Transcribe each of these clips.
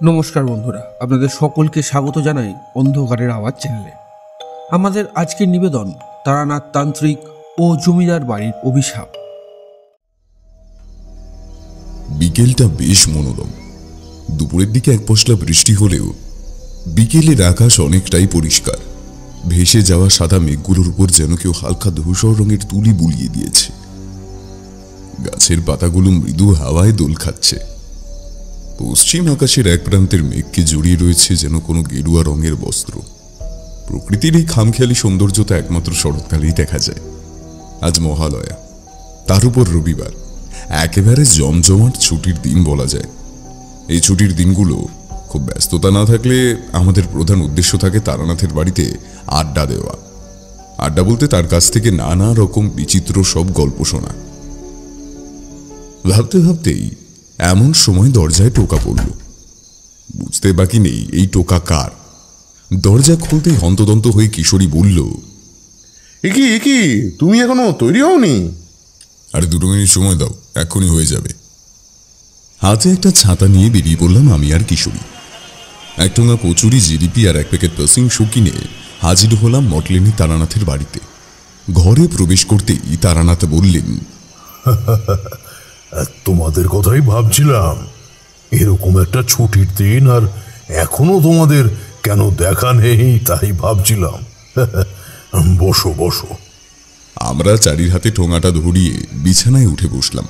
নমস্কার বন্ধুরা, আপনাদের সকলকে স্বাগত জানাই অন্ধকারের আওয়াজ চ্যানেলে। আমাদের আজকের নিবেদন তারানাথ তান্ত্রিক ও জমিদার বাড়ির অভিশাপ। বিকেলটা বেশ মনোরম। দুপুরের দিকে এক পশলা বৃষ্টি হলেও বিকেলের আকাশ অনেকটাই পরিষ্কার। ভেসে যাওয়া সাদা মেঘগুলোর উপর যেন কেউ হালকা ধূসর রঙের তুলি বুলিয়ে দিয়েছে। গাছের পাতাগুলো মৃদু হাওয়ায় দোল খাচ্ছে। পশ্চিম আকাশের এক প্রান্তের মেঘকে জড়িয়ে রয়েছে যেন কোনো গেরুয়া রঙের বস্ত্র। প্রকৃতির এই খামখেয়ালি সৌন্দর্যতা একমাত্র শরৎকালেই দেখা যায়। আজ মহালয়া, তার উপর রবিবার, একেবারে জমজমাট ছুটির দিন বলা যায়। এই ছুটির দিনগুলো খুব ব্যস্ততা না থাকলে আমাদের প্রধান উদ্দেশ্য থাকে তারানাথের বাড়িতে আড্ডা দেওয়া। আড্ডা বলতে তার কাছ থেকে নানা রকম বিচিত্র সব গল্প শোনা। ভাবতে ভাবতেই এমন সময় দরজায় টোকা পড়ল। বুঝতে বাকি নেই এই টোকা কার। দরজা খুলতেই হন্তদন্ত হয়ে কিশোরী বলল, একি তুমি এখনো তৈরি হওনি? আরে 2 মিনিট সময় দাও, এক্ষুনি হয়ে যাবে। হাতে একটা ছাতা নিয়ে বেরিয়ে পড়লাম আমি আর কিশোরী। এক টোঙা কচুরি, জিলিপি আর 1 প্যাকেট পাসিং শু কিনে হাজির হলাম মটলেনি তারানাথের বাড়িতে। ঘরে প্রবেশ করতেই তারানাথ বললেন, তোমাদের কথাই ভাবছিলাম। এরকম একটা ছুটির দিন আর এখনো তোমাদের কেন দেখা নেই তাই ভাবছিলাম। বসো বসো। আমরা চারির হাতে ঠোঙাটা ধরিয়ে বিছানায় উঠে বসলাম।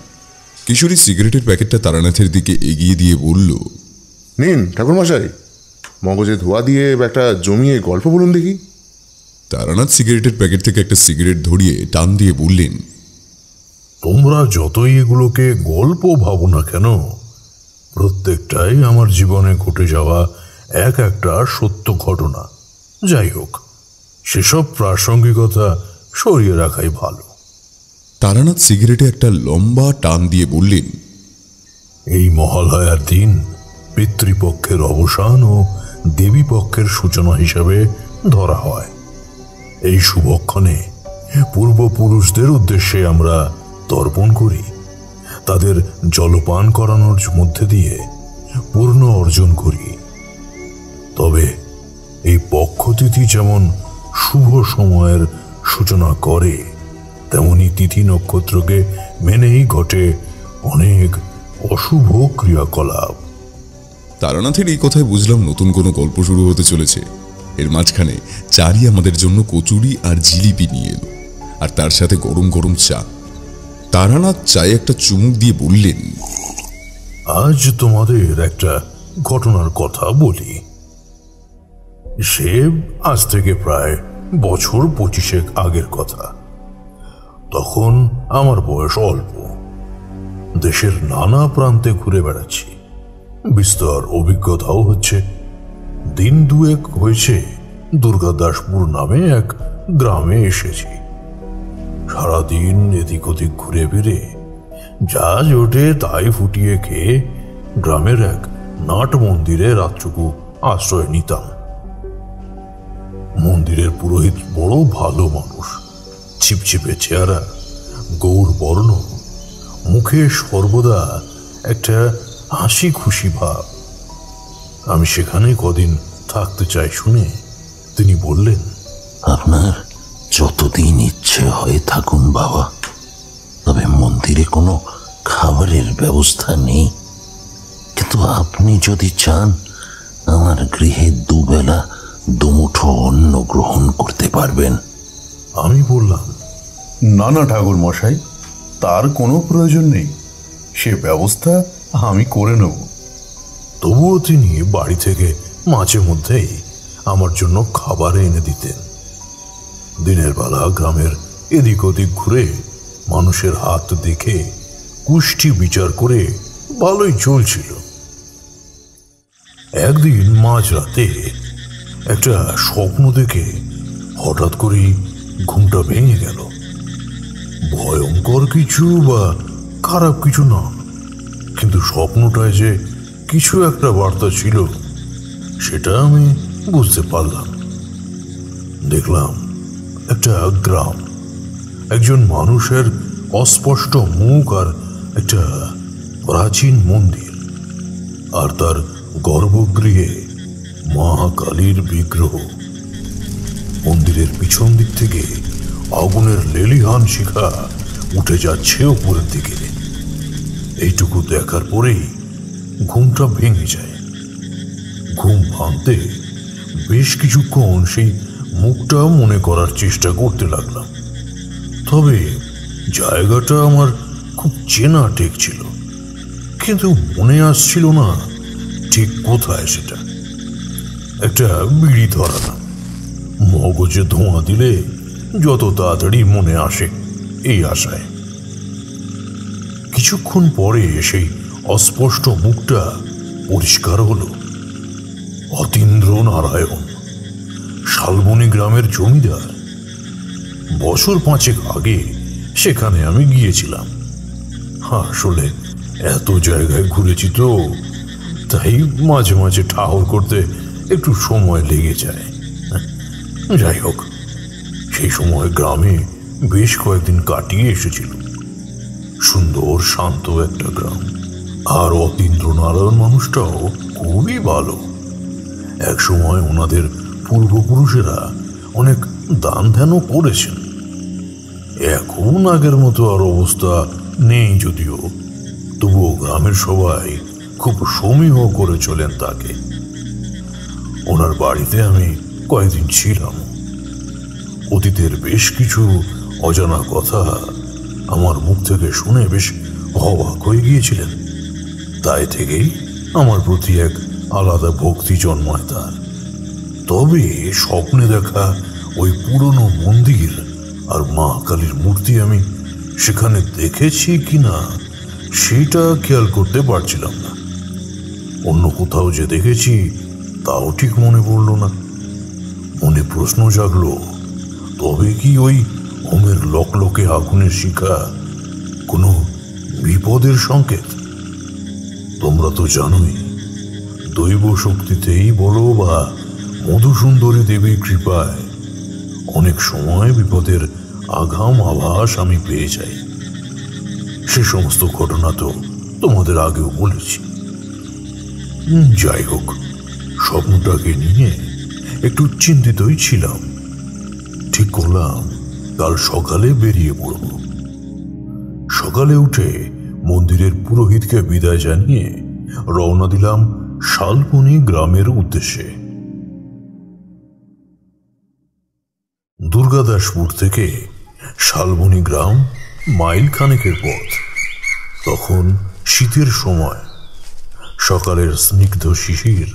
কিশোরী সিগারেটের প্যাকেটটা তারানাথের দিকে এগিয়ে দিয়ে বলল, নিন ঠাকুরমশাই, মগজে ধোয়া দিয়ে একটা জমিয়ে গল্প বলুন দেখি। তারানাথ সিগারেটের প্যাকেট থেকে একটা সিগারেট ধরিয়ে টান দিয়ে বললেন, তোমরা যতই এগুলোকে গল্প ভাবো না কেন, প্রত্যেকটাই আমার জীবনে ঘটে যাওয়া একটা সত্য ঘটনা। যাই হোক, সেসব প্রাসঙ্গিকতা সরিয়ে রাখাই ভালো। তারানাথ সিগারেটে একটা লম্বা টান দিয়ে বললেন, এই মহালয়ার দিন পিতৃপক্ষের অবসান ও দেবীপক্ষের সূচনা হিসাবে ধরা হয়। এই শুভক্ষণে পূর্বপুরুষদের উদ্দেশ্যে আমরা তর্পণ করি। তাদের জলপান করানোর মধ্যে দিয়ে পূর্ণ অর্জন করি। তবে এই পক্ষতিথি যেমন শুভ সময়ের সূচনা করে, তেমনি তিথি নক্ষত্রকে মেনেই ঘটে অনেক অশুভ ক্রিয়াকলাপ। তারানাথের এই কথায় বুঝলাম নতুন কোনো গল্প শুরু হতে চলেছে। এর মাঝখানে চারি আমাদের জন্য কচুরি আর জিলিপি নিয়ে এলো, আর তার সাথে গরম গরম চা। তারানাথ চায়ে একটা চুমুক দিয়ে বললেন, আজ তোমাদের একটা ঘটনার কথা বলি। সে আজ থেকে প্রায় বছর 25 আগের কথা। তখন আমার বয়স অল্প। দেশের নানা প্রান্তে ঘুরে বেড়াচ্ছি, বিস্তর অভিজ্ঞতাও হচ্ছে। দিন 2 হয়েছে দুর্গাদাসপুর নামে এক গ্রামে এসেছি। সারাদিন এদিক ওদিক ঘুরে ফিরে যা জোটে তাই ফুটিয়ে খেয়ে গ্রামের এক নাট মন্দিরে রাতটুকু আশ্রয় নিতাম। মন্দিরের পুরোহিত বড় ভালো মানুষ, ছিপছিপে চেহারা, গৌর বর্ণ, মুখে সর্বদা একটা হাসি খুশি ভাব। আমি সেখানে কদিন থাকতে চাই শুনে তিনি বললেন, আপনার যতদিন ইচ্ছে হয় থাকুন বাবা, তবে মন্দিরে কোনো খাবারের ব্যবস্থা নেই। কিন্তু আপনি যদি চান, আমার গৃহে 2 বেলা 2 মুঠো অন্ন গ্রহণ করতে পারবেন। আমি বললাম, না না ঠাকুর মশাই, তার কোনো প্রয়োজন নেই, সে ব্যবস্থা আমি করে নেব। তবুও তিনি বাড়ি থেকে মাঝে মধ্যেই আমার জন্য খাবার এনে দিতেন। দিনের বেলা গ্রামের এদিক ওদিক ঘুরে মানুষের হাত দেখে কুষ্টি বিচার করে ভালোই চলছিল। একদিন মাঝরাতে একটা স্বপ্ন দেখে হঠাৎ করেই ঘুমটা ভেঙে গেল। ভয়ঙ্কর কিছু বা খারাপ কিছু না, কিন্তু স্বপ্নটায় যে কিছু একটা বার্তা ছিল সেটা আমি বুঝতে পারলাম। দেখলাম একটা গ্রাম, একজন মানুষের অস্পষ্ট মুখ আর একটা প্রাচীন মন্দির, আর তার গর্ভগৃহে মা কালীর বিগ্রহ। মন্দিরের পিছন দিক থেকে আগুনের লেলিহান শিখা উঠে যাচ্ছে উপরের দিকে। এইটুকু দেখার পরেই ঘুমটা ভেঙে যায়। ঘুম ভাঙতে বেশ কিছুক্ষণ সেই মুখটা মনে করার চেষ্টা করতে লাগলাম। তবে জায়গাটা আমার খুব চেনা ঠেকছিল, কিন্তু মনে আসছিল না ঠিক কোথায় সেটা। একটা বিড়ি ধরালাম, মগজে ধোঁয়া দিলে যত তাড়াতাড়ি মনে আসে এই আশায়। কিছুক্ষণ পরে সেই অস্পষ্ট মুখটা পরিষ্কার হলো। অতীন্দ্র নারায়ণ, শালবনী গ্রামের জমিদার। বছর 5 আগে সেখানে আমি গিয়েছিলাম। আসলে এত জায়গায় ঘুরেছি তো, তাই মাঝে মাঝে ঠাহর করতে একটু সময় লেগে যায়। যাই হোক, সেই সময় গ্রামে বেশ কয়েকদিন কাটিয়ে এসেছিল। সুন্দর শান্ত একটা গ্রাম। আর অতীন্দ্র নারায়ণ মানুষটাও খুবই ভালো। একসময় ওনাদের পূর্বপুরুষেরা অনেক দান ধ্যানও করেছেন। এখন আগের মতো আর অবস্থা নেই যদিও, তবুও গ্রামের সবাই খুব সমীহ করে চলেন তাকে। ওনার বাড়িতে আমি কয়েকদিন ছিলাম। অতীতের বেশ কিছু অজানা কথা আমার মুখ থেকে শুনে বেশ অবাক হয়ে গিয়েছিলেন। তাই থেকেই আমার প্রতি এক আলাদা ভক্তি জন্মায় তার। তবে স্বপ্নে দেখা ওই পুরনো মন্দির আর মা কালীর মূর্তি আমি সেখানে দেখেছি কিনা সেটা খেয়াল করতে পারছিলাম না। অন্য কোথাও যে দেখেছি তাও ঠিক মনে পড়ল না। মনে প্রশ্ন জাগলো, তবে কি ওই হোমের লকলকে আগুনের শিখা কোনো বিপদের সংকেত? তোমরা তো জানোই, দৈব শক্তিতেই বলো বা মধুসুন্দরী দেবীর কৃপায় অনেক সময় বিপদের আগাম আভাস আমি পেয়ে যাই। সে সমস্ত ঘটনা তো তোমাদের আগেও বলেছি। যাই হোক, স্বপ্নটাকে নিয়ে একটু চিন্তিতই ছিলাম। ঠিক করলাম কাল সকালে বেরিয়ে পড়ব। সকালে উঠে মন্দিরের পুরোহিতকে বিদায় জানিয়ে রওনা দিলাম শালবনী গ্রামের উদ্দেশ্যে। দুর্গাদাসপুর থেকে শালবনী গ্রাম মাইল খানেকের পথ। তখন শীতের সময়। সকালের স্নিগ্ধ শিশির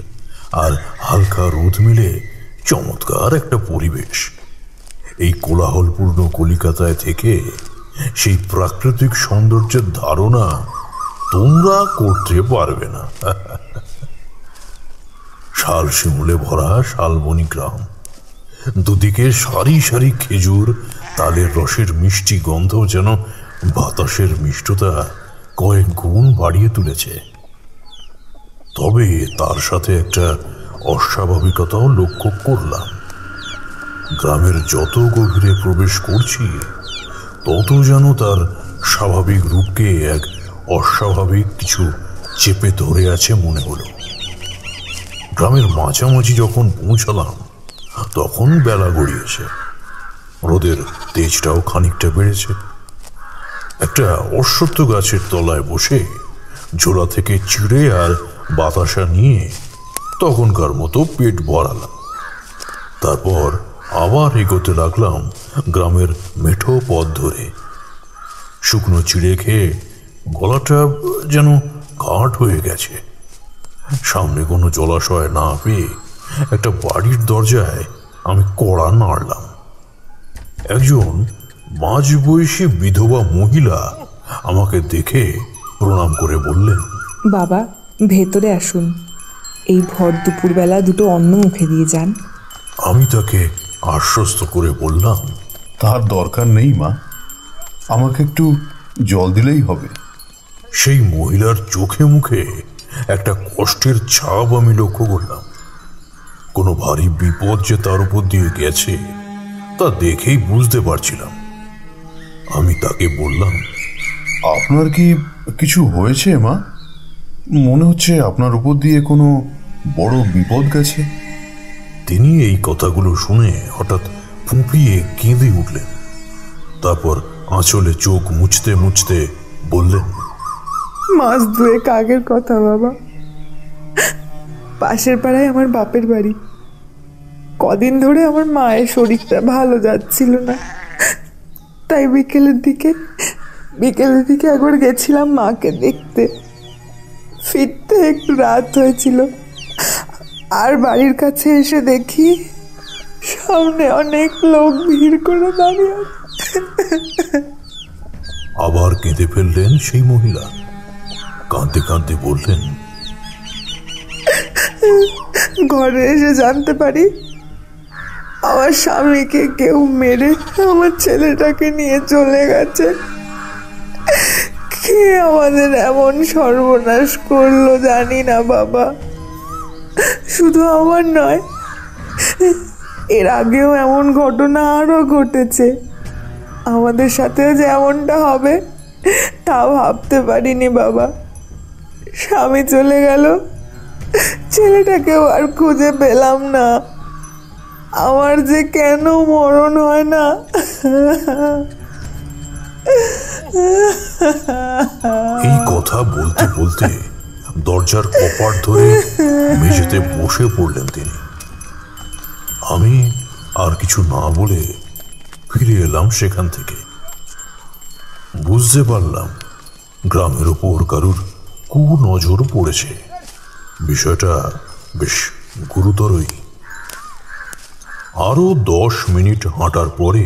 আর হালকা রোদ মিলে চমৎকার একটা পরিবেশ। এই কোলাহলপূর্ণ কলিকাতায় থেকে সেই প্রাকৃতিক সৌন্দর্যের ধারণা তোমরা করতে পারবে না। শাল শিমুলে ভরা শালবনী গ্রাম। দুদিকে সারি সারি খেজুর, তালের রসের মিষ্টি গন্ধ যেন বাতাসের মিষ্টতা কয়েক গুণ বাড়িয়ে তুলেছে। তবে তার সাথে একটা অস্বাভাবিকতাও লক্ষ্য করলাম। গ্রামের যত গভীরে প্রবেশ করছি তত যেন তার স্বাভাবিক রূপকে এক অস্বাভাবিক কিছু চেপে ধরে আছে মনে হলো। গ্রামের মাঝামাঝি যখন পৌঁছালাম তখন বেলা গড়িয়েছে। রোদের তেজটাও খানিকটা বেড়েছে। একটা অশ্বত্থ গাছের তলায় বসে ঝোলা থেকে চিড়ে আর বাতাসা নিয়ে তখনকার মতো পেট ভরালাম। তারপর আবার এগোতে লাগলাম গ্রামের মেঠো পথ ধরে। শুকনো চিড়ে খেয়ে গলাটা যেন কাঠ হয়ে গেছে। সামনে কোনো জলাশয় না পেয়ে একটা বাড়ির দরজায় আমি কড়া নাড়লাম। একজন মাঝবয়সী বিধবা মহিলা আমাকে দেখে প্রণাম করে বললেন, বাবা, ভেতরে আসুন। এই ভর দুপুরবেলা দুটো অন্ন মুখে দিয়ে যান। আমি তাকে আশ্বস্ত করে বললাম, তার দরকার নেই মা, আমাকে একটু জল দিলেই হবে। সেই মহিলার চোখে মুখে একটা কষ্টের ছাপ আমি লক্ষ্য করলাম। কোনো ভারী বিপদ যে তার উপর দিয়ে গেছে তা দেখেই বুঝতে পারছিলাম। আমি তাকে বললাম, আপনার কি কিছু হয়েছে মা? মনে হচ্ছে আপনার উপর দিয়ে কোনো বড় বিপদ গেছে। তিনি এই কথাগুলো শুনে হঠাৎ ফুঁপিয়ে কেঁদে উঠলেন। তারপর আঁচলে চোখ মুছতে মুছতে বললেন, মাস দুয়েক আগের কথা বাবা। পাশের পাড়ায় আমার বাপের বাড়ি। কদিন ধরে আমার মায়ের শরীরটা ভালো যাচ্ছিল না, তাই বিকেলের দিকে একবার গেছিলাম মাকে দেখতে। ফিরতে একটু রাত হয়েছিল, আর বাড়ির কাছে এসে দেখি সামনে অনেক লোক ভিড় করে দাঁড়িয়ে আছে। আবার কেঁদে ফেললেন সেই মহিলা। কাঁদতে কাঁদতে বললেন, ঘরে এসে জানতে পারি আমার স্বামীকে কেউ মেরে আমার ছেলেটাকে নিয়ে চলে গেছে। কে আমাদের এমন সর্বনাশ করলো জানি না বাবা। শুধু আমার নয়, এর আগেও এমন ঘটনা আরো ঘটেছে। আমাদের সাথে যে এমনটা হবে তা ভাবতে পারিনি বাবা। স্বামী চলে গেল, ছেলেটাকেও আর খুঁজে পেলাম না। আমার যে কেন মরণ হয় না। এই কথা বলতে বলতে দরজার কপাট ধরে মেঝেতে বসে পড়লেন তিনি। আমি আর কিছু না বলে ফিরে এলাম সেখান থেকে। বুঝতে পারলাম গ্রামের ওপর কারুর কুনজর পড়েছে। বিষয়টা বেশ গুরুতরই। আরো 10 মিনিট হাঁটার পরে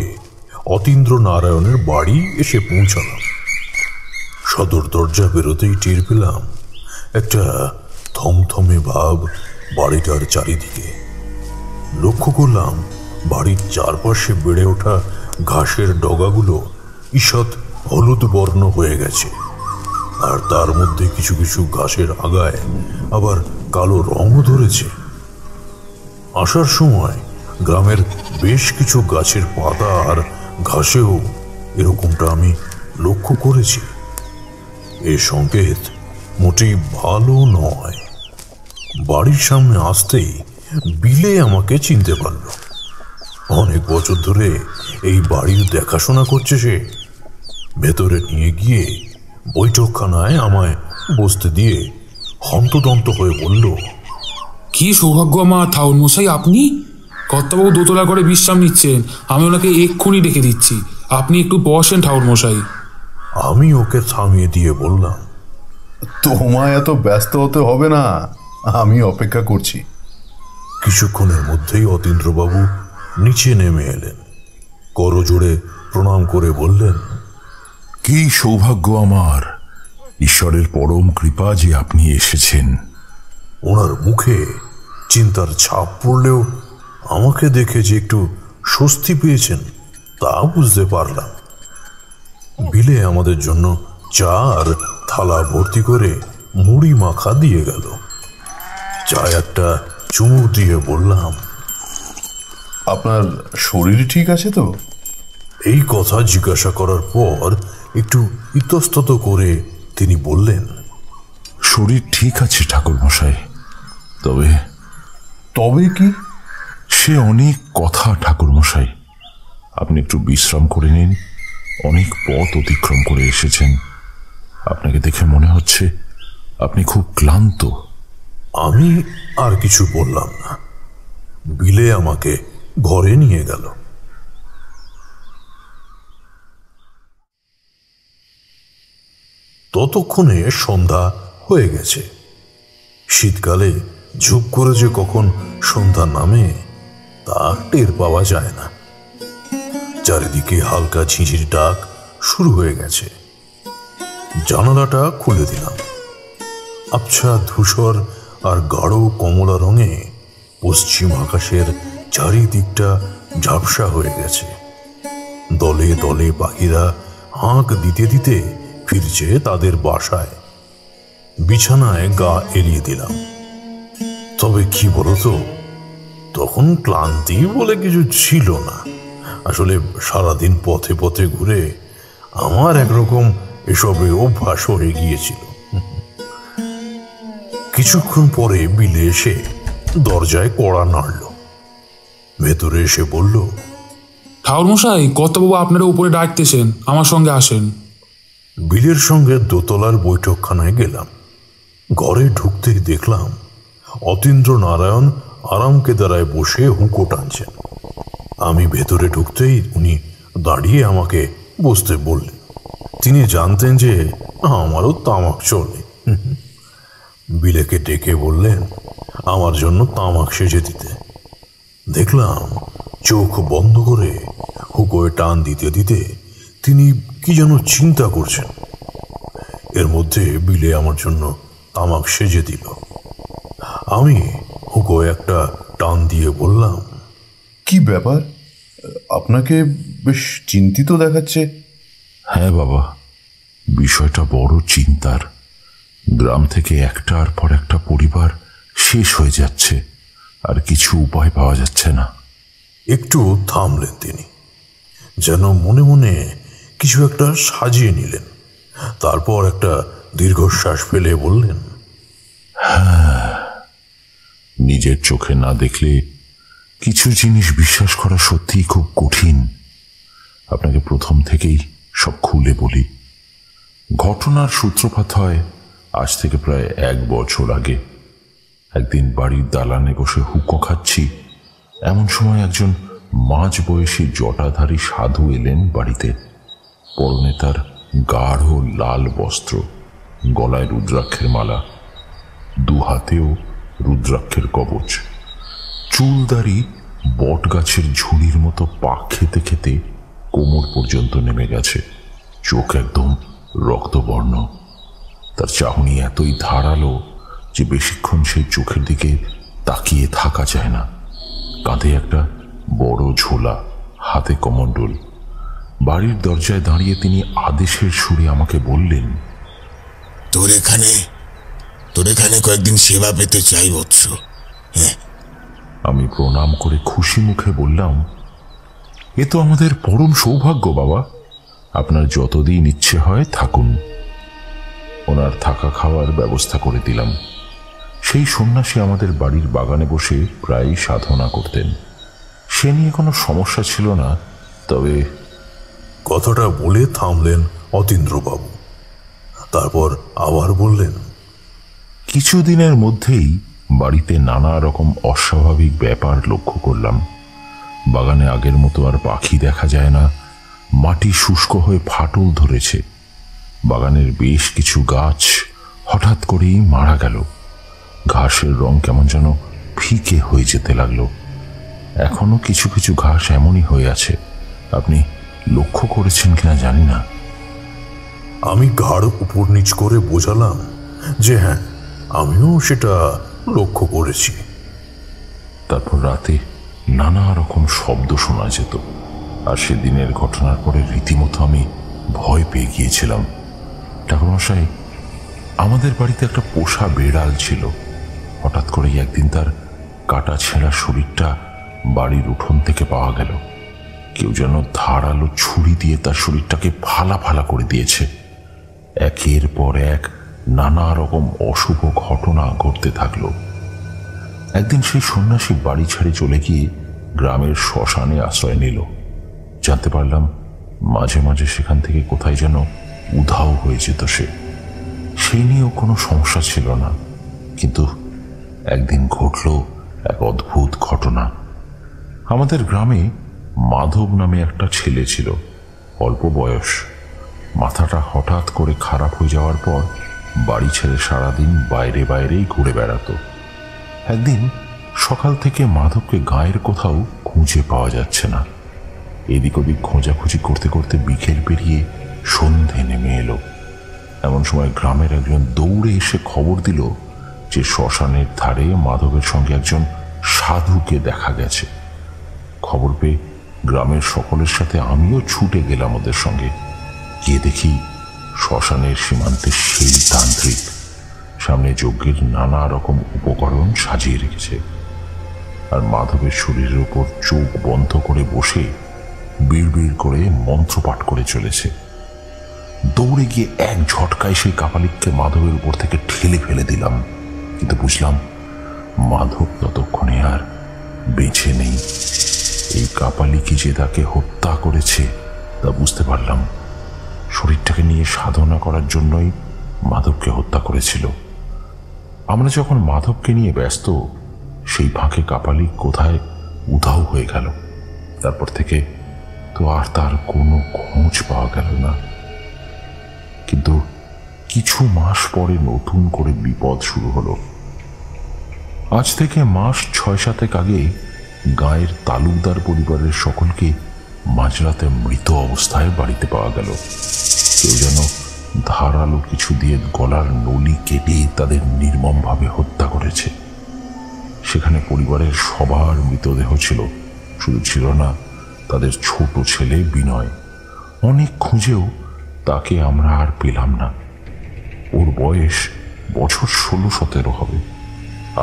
অতীন্দ্র নারায়ণের বাড়ি এসে পৌঁছালাম। সদর দরজা বেরোতেই টের পেলাম একটা থমথমে ভাব বাড়িটার চারিদিকে। লক্ষ্য করলাম বাড়ির চারপাশে বেড়ে ওঠা ঘাসের ডগাগুলো ঈষৎ হলুদ বর্ণ হয়ে গেছে, আর তার মধ্যে কিছু কিছু ঘাসের আগায় আবার কালো রঙও ধরেছে। আসার সময় গ্রামের বেশ কিছু গাছের পাতা আর ঘাসেও এরকমটা আমি লক্ষ্য করেছি। এ সংকেত মোটেই ভালো নয়। বাড়ির সামনে আসতেই বিলে আমাকে চিনতে পারল। অনেক বছর ধরে এই বাড়ির দেখাশোনা করছে সে। ভেতরে নিয়ে গিয়ে বৈঠকখানায় আমায় বসতে দিয়ে হন্তদন্ত হয়ে বলল, কি সৌভাগ্য আমার ঠাকুর মশাই, আপনি? কর্তাবাবু দোতলা করে বিশ্রাম নিচ্ছেন, আমি ওনাকে এক্ষুনি ডেকে দিচ্ছি। আপনি একটু বসেন ঠাকুর মশাই। আমি ওকে থামিয়ে দিয়ে বললাম, তোমায় এত ব্যস্ত হতে হবে না, আমি অপেক্ষা করছি। কিছুক্ষণের মধ্যেই অতীন্দ্রবাবু নিচে নেমে এলেন। করজোড়ে প্রণাম করে বললেন, কি সৌভাগ্য আমার, ঈশ্বরের পরম কৃপা যে আপনি এসেছেন। ওনার মুখে চিন্তার ছাপ পড়লেও আমাকে দেখে যে একটু স্বস্তি পেয়েছেন তা বুঝতে পারলাম। বিলে আমাদের জন্য চা আর থালা ভর্তি করে মুড়ি মাখা দিয়ে গেল। চা একটা চুমুক দিয়ে বললাম, আপনার শরীর ঠিক আছে তো? এই কথা জিজ্ঞাসা করার পর একটু ইতস্তত করে তিনি বললেন, শরীর ঠিক আছে ঠাকুর মশাই, তবে তবে কি? সে অনেক কথা ঠাকুর মশাই। আপনি একটু বিশ্রাম করে নিন, অনেক পথ অতিক্রম করে এসেছেন। আপনাকে দেখে মনে হচ্ছে আপনি খুব ক্লান্ত। আমি আর কিছু বললাম না। বিলে আমাকে ঘরে নিয়ে গেল। ততক্ষণে সন্ধ্যা হয়ে গেছে। শীতকালে ঝুপ করে যে কখন সন্ধ্যা নামে তা টের পাওয়া যায় না। চারিদিকে হালকা ঝিঁঝির ডাক শুরু হয়ে গেছে। জানালাটা খুলে দিলাম। আবছা ধূসর আর গাঢ় কমলা রঙে পশ্চিম আকাশের চারিদিকটা ঝাপসা হয়ে গেছে। দলে দলে পাখিরা হাঁক দিতে দিতে ফিরছে তাদের বাসায়। বিছানায় গা এলিয়ে দিলাম। তবে কি বলতো, তখন ক্লান্তি বলে কিছু ছিল না। আসলে সারাদিন পথে পথে ঘুরে আমার একরকম এসবে অভ্যাস হয়ে গিয়েছিল। কিছুক্ষণ পরে বিলে এসে দরজায় কড়া নাড়ল। ভেতরে এসে বলল, ঠাকুর মশাই, কর্তাবাবু আপনারা উপরে ডাকতেছেন, আমার সঙ্গে আসেন। বিলের সঙ্গে দোতলার বৈঠকখানায় গেলাম। ঘরে ঢুকতেই দেখলাম অতীন্দ্র নারায়ণ আরাম কেদারায় বসে হুঁকো টানছেন। আমি ভেতরে ঢুকতেই উনি দাঁড়িয়ে আমাকে বসতে বললেন। তিনি জানতেন যে আমারও তামাক চলে। বিলেকে ডেকে বললেন আমার জন্য তামাক সেজে দিতে। দেখলাম চোখ বন্ধ করে হুঁকোয় টান দিতে দিতে তিনি কি যেন চিন্তা করছেন। এর মধ্যে বিলে আমার জন্য তামাক সেজে দিল। আমি হুঁকোয় একটা টান দিয়ে বললাম, কি ব্যাপার, আপনাকে বেশ চিন্তিত দেখাচ্ছে। হ্যাঁ বাবা, বিষয়টা বড় চিন্তার। গ্রাম থেকে একটার পর একটা পরিবার শেষ হয়ে যাচ্ছে, আর কিছু উপায় পাওয়া যাচ্ছে না। একটু থামলেন তিনি, যেন মনে মনে কিছু একটা সাজিয়ে নিলেন। তারপর একটা দীর্ঘশ্বাস ফেলে বললেন, হ্যাঁ, নিজের চোখে না দেখলে কিছু জিনিস বিশ্বাস করা সত্যিই খুব কঠিন। আপনাকে প্রথম থেকেই সব খুলে বলি। ঘটনার সূত্রপাত হয় আজ থেকে প্রায় 1 বছর আগে। একদিন বাড়ির দালানে বসে হুঁকো খাচ্ছি, এমন সময় একজন মাঝ বয়সী জটাধারী সাধু এলেন বাড়িতে। পরনে তার গাঢ় লাল বস্ত্র, গলায় রুদ্রাক্ষের মালা, 2 হাতেও রুদ্রাক্ষের কবচ। চুলদাড়ি বট গাছের ঝুড়ির মতো পাক খেতে খেতে কোমর পর্যন্ত নেমে গেছে। চোখ একদম রক্তবর্ণ। তার চাহনি এতই ধারালো যে বেশিক্ষণ সেই চোখের দিকে তাকিয়ে থাকা যায় না। কাঁধে একটা বড় ঝোলা, হাতে কমণ্ডল। বাড়ির দরজায় দাঁড়িয়ে তিনি আদেশের সুরে আমাকে বললেন, তোর এখানে কয়েকদিন সেবা পেতে চাই বৎস। আমি প্রণাম করে খুশি মুখে বললাম, এ তো আমাদের পরম সৌভাগ্য বাবা। আপনার যতদিন ইচ্ছে হয় থাকুন। ওনার থাকা খাওয়ার ব্যবস্থা করে দিলাম। সেই সন্ন্যাসী আমাদের বাড়ির বাগানে বসে প্রায় সাধনা করতেন। সে নিয়ে কোনো সমস্যা ছিল না। তবে কথাটা বলে থামলেন অতীন্দ্রবাবু। তারপর আবার বললেন, কিছুদিনের মধ্যেই বাড়িতে নানা রকম অস্বাভাবিক ব্যাপার লক্ষ্য করলাম। বাগানে আগের মতো আর পাখি দেখা যায় না। মাটি শুষ্ক হয়ে ফাটল ধরেছে। বাগানের বেশ কিছু গাছ হঠাৎ করেই মারা গেল। ঘাসের রং কেমন যেন ফিকে হয়ে যেতে লাগলো। এখনো কিছু কিছু ঘাস এমনই হয়ে আছে। আপনি লক্ষ্য করেছেন কিনা জানি না। আমি ঘাড় উপর নিচ করে বোঝালাম যে হ্যাঁ, আমিও সেটা লক্ষ্য করেছি। তারপর রাতে নানা রকম শব্দ শোনা যেত। আর সেদিনের ঘটনার পরে রীতিমতো আমি ভয় পেয়ে গিয়েছিলাম। ঠাকুরমশাই, আমাদের বাড়িতে একটা পোষা বেড়াল ছিল। হঠাৎ করেই একদিন তার কাটা ছেঁড়া শরীরটা বাড়ির উঠোন থেকে পাওয়া গেল। কেউ যেন ধারালো ছুরি দিয়ে তার শরীরটাকে ফালা ফালা করে দিয়েছে। একের পর এক নানা রকম অশুভ ঘটনা ঘটতে থাকলো। একদিন সেই সন্ন্যাসী বাড়ি ছেড়ে চলে গিয়ে গ্রামের শ্মশানে আশ্রয় নিল। জানতে পারলাম মাঝে মাঝে সেখান থেকে কোথায় যেন উধাও হয়ে যেত সে। সেই নিয়েও কোনো সমস্যা ছিল না। কিন্তু একদিন ঘটল এক অদ্ভুত ঘটনা। আমাদের গ্রামে মাধব নামে একটা ছেলে ছিল, অল্প বয়স। মাথাটা হঠাৎ করে খারাপ হয়ে যাওয়ার পর বাড়ি ছেড়ে সারাদিন বাইরে বাইরেই ঘুরে বেড়াতো। একদিন সকাল থেকে মাধবকে গায়ের কোথাও খুঁজে পাওয়া যাচ্ছে না। এদিক ওদিক খোঁজাখুঁজি করতে করতে বিকেল পেরিয়ে সন্ধে নেমে এলো। এমন সময় গ্রামের একজন দৌড়ে এসে খবর দিল যে শ্মশানের ধারে মাধবের সঙ্গে একজন সাধুকে দেখা গেছে। খবর পেয়ে গ্রামের সকলের সাথে আমিও ছুটে গেলাম ওদের সঙ্গে। গিয়ে দেখি শ্মশানের সীমান্তে সেই তান্ত্রিক সামনে যজ্ঞের নানা রকম উপকরণ সাজিয়ে রেখেছে, আর মাধবের শরীরের উপর চোখ বন্ধ করে বসে বিড়বিড় করে মন্ত্রপাঠ করে চলেছে। দৌড়ে গিয়ে এক ঝটকায় সেই কাপালিককে মাধবের উপর থেকে ঠেলে ফেলে দিলাম। কিন্তু বুঝলাম মাধব ততক্ষণে আর বেঁচে নেই। এই কাপালিকি যে তাকে হত্যা করেছে তা বুঝতে পারলাম। শরীরটাকে নিয়ে সাধনা করার জন্যই মাধবকে হত্যা করেছিল। আমরা যখন মাধবকে নিয়ে ব্যস্ত, সেই ফাঁকে কাপালিক কোথায় উধাও হয়ে গেল। তারপর থেকে তো আর তার কোনো খোঁজ পাওয়া গেল না। কিন্তু কিছু মাস পরে নতুন করে বিপদ শুরু হলো। আজ থেকে মাস 6-7 আগে গাঁয়ের তালুকদার পরিবারের সকলকে মাঝরাতে মৃত অবস্থায় বাড়িতে পাওয়া গেল। কেউ যেন ধারালো কিছু দিয়ে গলার নলি কেটে তাদের নির্মমভাবে হত্যা করেছে। সেখানে পরিবারের সবার মৃতদেহ ছিল, শুধু ছিল না তাদের ছোট ছেলে বিনয়। অনেক খুঁজেও তাকে আমরা আর পেলাম না। ওর বয়স বছর 16-17 হবে।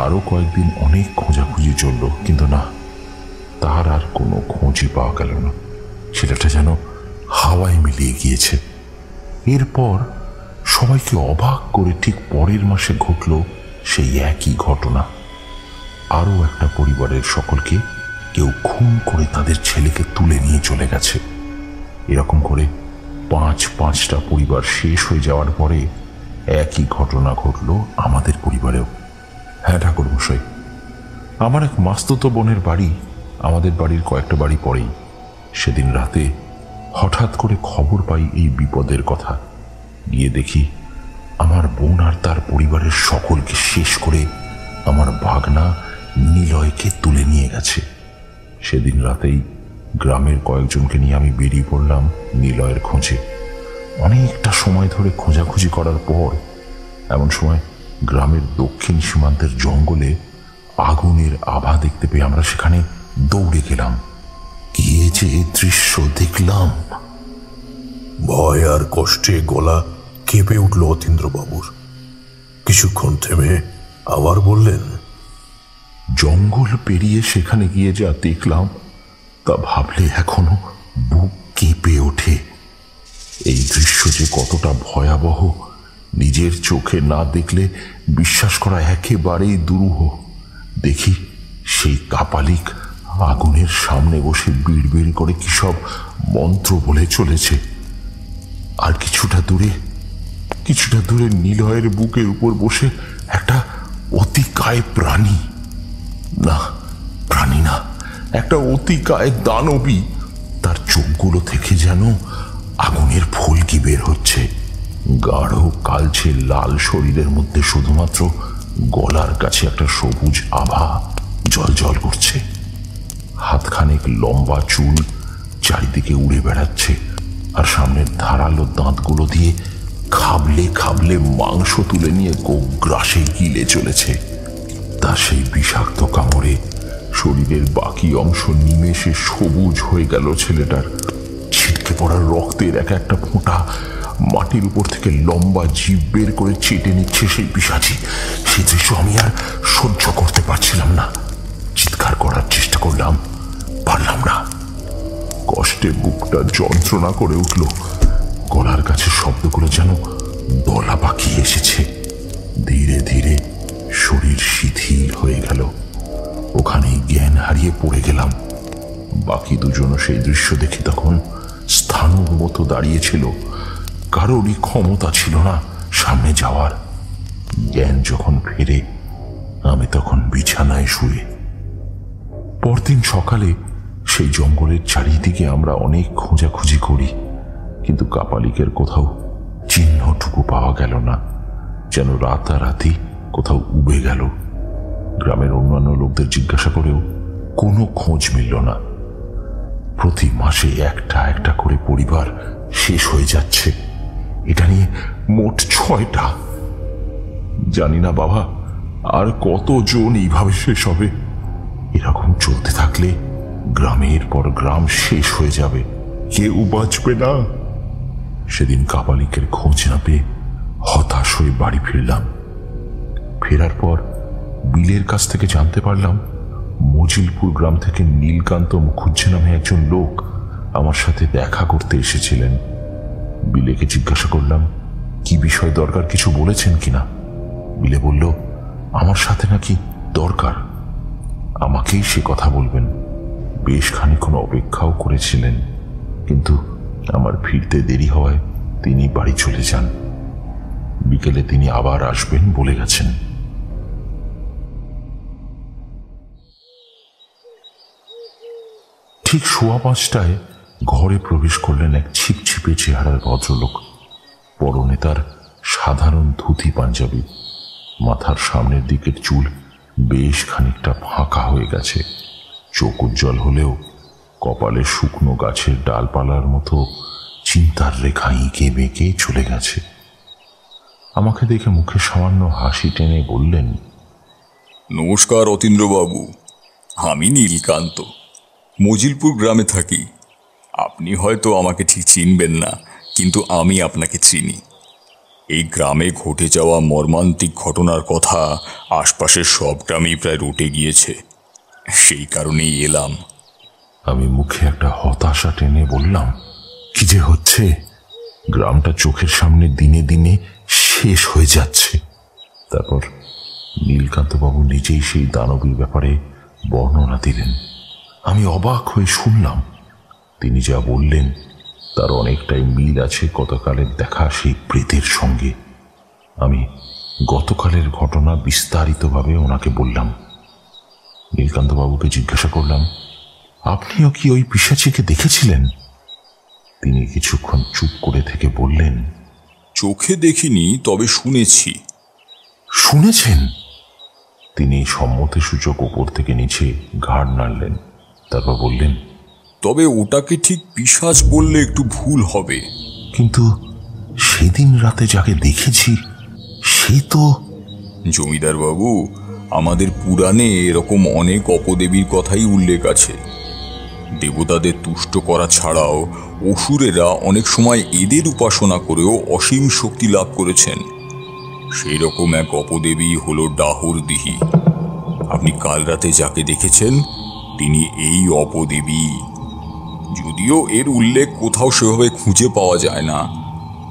আরও কয়েকদিন অনেক খোঁজাখুঁজি চলল, কিন্তু না, তার আর কোনো খোঁজই পাওয়া গেল না। ছেলেটা যেন হাওয়ায় মিলিয়ে গিয়েছে। এরপর সবাইকে অবাক করে ঠিক পরের মাসে ঘটল সেই একই ঘটনা। আরও একটা পরিবারের সকলকে কেউ খুন করে তাদের ছেলেকে তুলে নিয়ে চলে গেছে। এরকম করে 5-5টা পরিবার শেষ হয়ে যাওয়ার পরে একই ঘটনা ঘটল আমাদের পরিবারেও। হ্যাঁ ঠাকুরমশাই, আমার এক মাস্তুতো বোনের বাড়ি আমাদের বাড়ির কয়েকটা বাড়ি পরেই। সেদিন রাতে হঠাৎ করে খবর পাই এই বিপদের কথা। গিয়ে দেখি আমার বোন আর তার পরিবারের সকলকে শেষ করে আমার ভাগনা নিলয়কে তুলে নিয়ে গেছে। সেদিন রাতেই গ্রামের কয়েকজনকে নিয়ে আমি বেরিয়ে পড়লাম নিলয়ের খোঁজে। অনেকটা সময় ধরে খোঁজাখুঁজি করার পর এমন সময় গ্রামের দক্ষিণ সীমান্তের জঙ্গলে আগুনের আভা দেখতে পেয়ে আমরা সেখানে দৌড়ে গেলাম। গিয়ে যে দৃশ্য দেখলাম, ভয় আর কষ্টে গলা কেঁপে উঠল অতীন্দ্রবাবুর। কিছুক্ষণ থেমে আবার বললেন, জঙ্গল পেরিয়ে সেখানে গিয়ে যা দেখলাম তা ভাবলে এখনো বুক কেঁপে ওঠে। এই দৃশ্য যে কতটা ভয়াবহ নিজের চোখে না দেখলে বিশ্বাস করা একেবারেই দুরূহ। দেখি সেই কাপালিক আগুনের সামনে বসে বিড়বিড় করে কি সব মন্ত্র বলে চলেছে। আর কিছুটা দূরে নিলয়ের বুকের উপর বসে একটা অতিকায় প্রাণী, না প্রাণী না, একটা অতিকায় দানবী। তার চোখগুলো থেকে যেন আগুনের ফুলকি বের হচ্ছে। গাঢ় কালচে লাল শরীরের মধ্যে শুধুমাত্র গলার কাছে একটা সবুজ আভা জ্বলজ্বল করছে। হাতখানেক লম্বা চুল চারিদিকে উড়ে বেড়াচ্ছে, আর সামনের ধারালো দাঁতগুলো দিয়ে খাবলে খাবলে মাংস তুলে নিয়ে গোগ্রাসে গিলে চলেছে। তার সেই বিষাক্ত কামড়ে শরীরের বাকি অংশ নিমেষে সবুজ হয়ে গেল ছেলেটার। ছিটকে পড়া রক্তের এক একটা ফোঁটা মাটির উপর থেকে লম্বা জিভ বের করে চেটে নিচ্ছে সেই পিশাচি। সেই দৃশ্য আমি আর সহ্য করতে পারছিলাম না। চিৎকার করার চেষ্টা করলাম, পারলাম না। কষ্টে বুকটা যন্ত্রণা করে উঠল। গলার কাছে শব্দগুলো যেন দলা পাকিয়ে এসেছে। ধীরে ধীরে শরীর শিথিল হয়ে গেল। ওখানেই জ্ঞান হারিয়ে পড়ে গেলাম। বাকি দুজনও সেই দৃশ্য দেখে তখন স্থাণুর মতো দাঁড়িয়েছিল। কারোরই ক্ষমতা ছিল না সামনে যাওয়ার। জ্ঞান যখন ফেরে আমি তখন বিছানায় শুয়ে। পরদিন সকালে সেই জঙ্গলের চারিদিকে আমরা অনেক খোঁজাখুঁজি করি, কিন্তু কাপালিকের কোথাও চিহ্নটুকু পাওয়া গেল না। যেন রাতারাতি কোথাও উবে গেল। গ্রামের অন্যান্য লোকদের জিজ্ঞাসা করেও কোনো খোঁজ মিলল না। প্রতি মাসে একটা একটা করে পরিবার শেষ হয়ে যাচ্ছে। এটা নিয়ে মোট 6টা। জানি না বাবা আর কতজন এইভাবে শেষ হবে। এরকম চলতে থাকলে গ্রামের পর গ্রাম শেষ হয়ে যাবে, কেউ বাঁচবে না। সেদিন কাপালিকের খোঁজ না পেয়ে হতাশ হয়ে বাড়ি ফিরলাম। ফেরার পর বিলের কাছ থেকে জানতে পারলাম মজিলপুর গ্রাম থেকে নীলকান্ত মুখুজ্জে নামে একজন লোক আমার সাথে দেখা করতে এসেছিলেন। বিলেকে জিজ্ঞাসা করলাম কি বিষয় দরকার, কিছু বলেছেন কিনা। বিলে বলল, আমার সাথে নাকি দরকার। আমাকেই সে কথা বলবেন। বেশ খানিকক্ষণ অপেক্ষাও করেছিলেন, কিন্তু আমার ফিরতে দেরি হওয়ায় তিনি বাড়ি চলে যান। বিকেলে তিনি আবার আসবেন বলে গেছেন। ঠিক 5:15 ঘরে প্রবেশ করলেন এক ছিপছিপে চেহারার ভদ্রলোক। পরনে তার সাধারণ ধুতি পাঞ্জাবি, মাথার সামনের দিকের চুল বেশ খানিকটা ফাঁকা হয়ে গেছে। চোখ উজ্জ্বল হলেও কপালে শুকনো গাছের ডালপালার মতো চিন্তার রেখা এঁকে বেঁকে চলে গেছে। আমাকে দেখে মুখে সামান্য হাসি টেনে বললেন, নমস্কার অতীন্দ্রবাবু, আমি নীলকান্ত, মজিলপুর গ্রামে থাকি। আপনি হয়তো আমাকে ঠিক চিনবেন না, কিন্তু আমি আপনাকে চিনি। এই গ্রামে ঘটে যাওয়া মর্মান্তিক ঘটনার কথা আশপাশের সব গ্রামেই প্রায় রটে গিয়েছে, সেই কারণেই এলাম। আমি মুখে একটা হতাশা টেনে বললাম, কি যে হচ্ছে! গ্রামটা চোখের সামনে দিনে দিনে শেষ হয়ে যাচ্ছে। তারপর নীলকান্তবাবু নিজেই সেই দানবীর ব্যাপারে বর্ণনা দিলেন। আমি অবাক হয়ে শুনলাম। তিনি যা বললেন তার অনেকটাই মিল আছে গতকালের দেখা সেই প্রেতের সঙ্গে। আমি গতকালের ঘটনা বিস্তারিতভাবে ওনাকে বললাম। নীলকান্তবাবুকে জিজ্ঞাসা করলাম, আপনিও কি ওই পিশাচিকে দেখেছিলেন? তিনি কিছুক্ষণ চুপ করে থেকে বললেন, চোখে দেখিনি, তবে শুনেছি। শুনেছেন? তিনি সম্মতিসূচক উপর থেকে নিচে ঘাড় নাড়লেন, তারপর বললেন, তবে ওটাকে ঠিক পিশাচ বললে একটু ভুল হবে। কিন্তু সেদিন রাতে যাকে দেখেছি সে তো... জমিদার বাবু, আমাদের পুরাণে এরকম অনেক অপদেবীর কথাই উল্লেখ আছে। দেবতাদের তুষ্ট করা ছাড়াও অসুরেরা অনেক সময় এদের উপাসনা করেও অসীম শক্তি লাভ করেছেন। সেই রকম এক অপদেবী হলো ডাহরদিহি। আপনি কাল রাতে যাকে দেখেছেন তিনি এই অপদেবী। যদিও এর উল্লেখ কোথাও সেভাবে খুঁজে পাওয়া যায় না,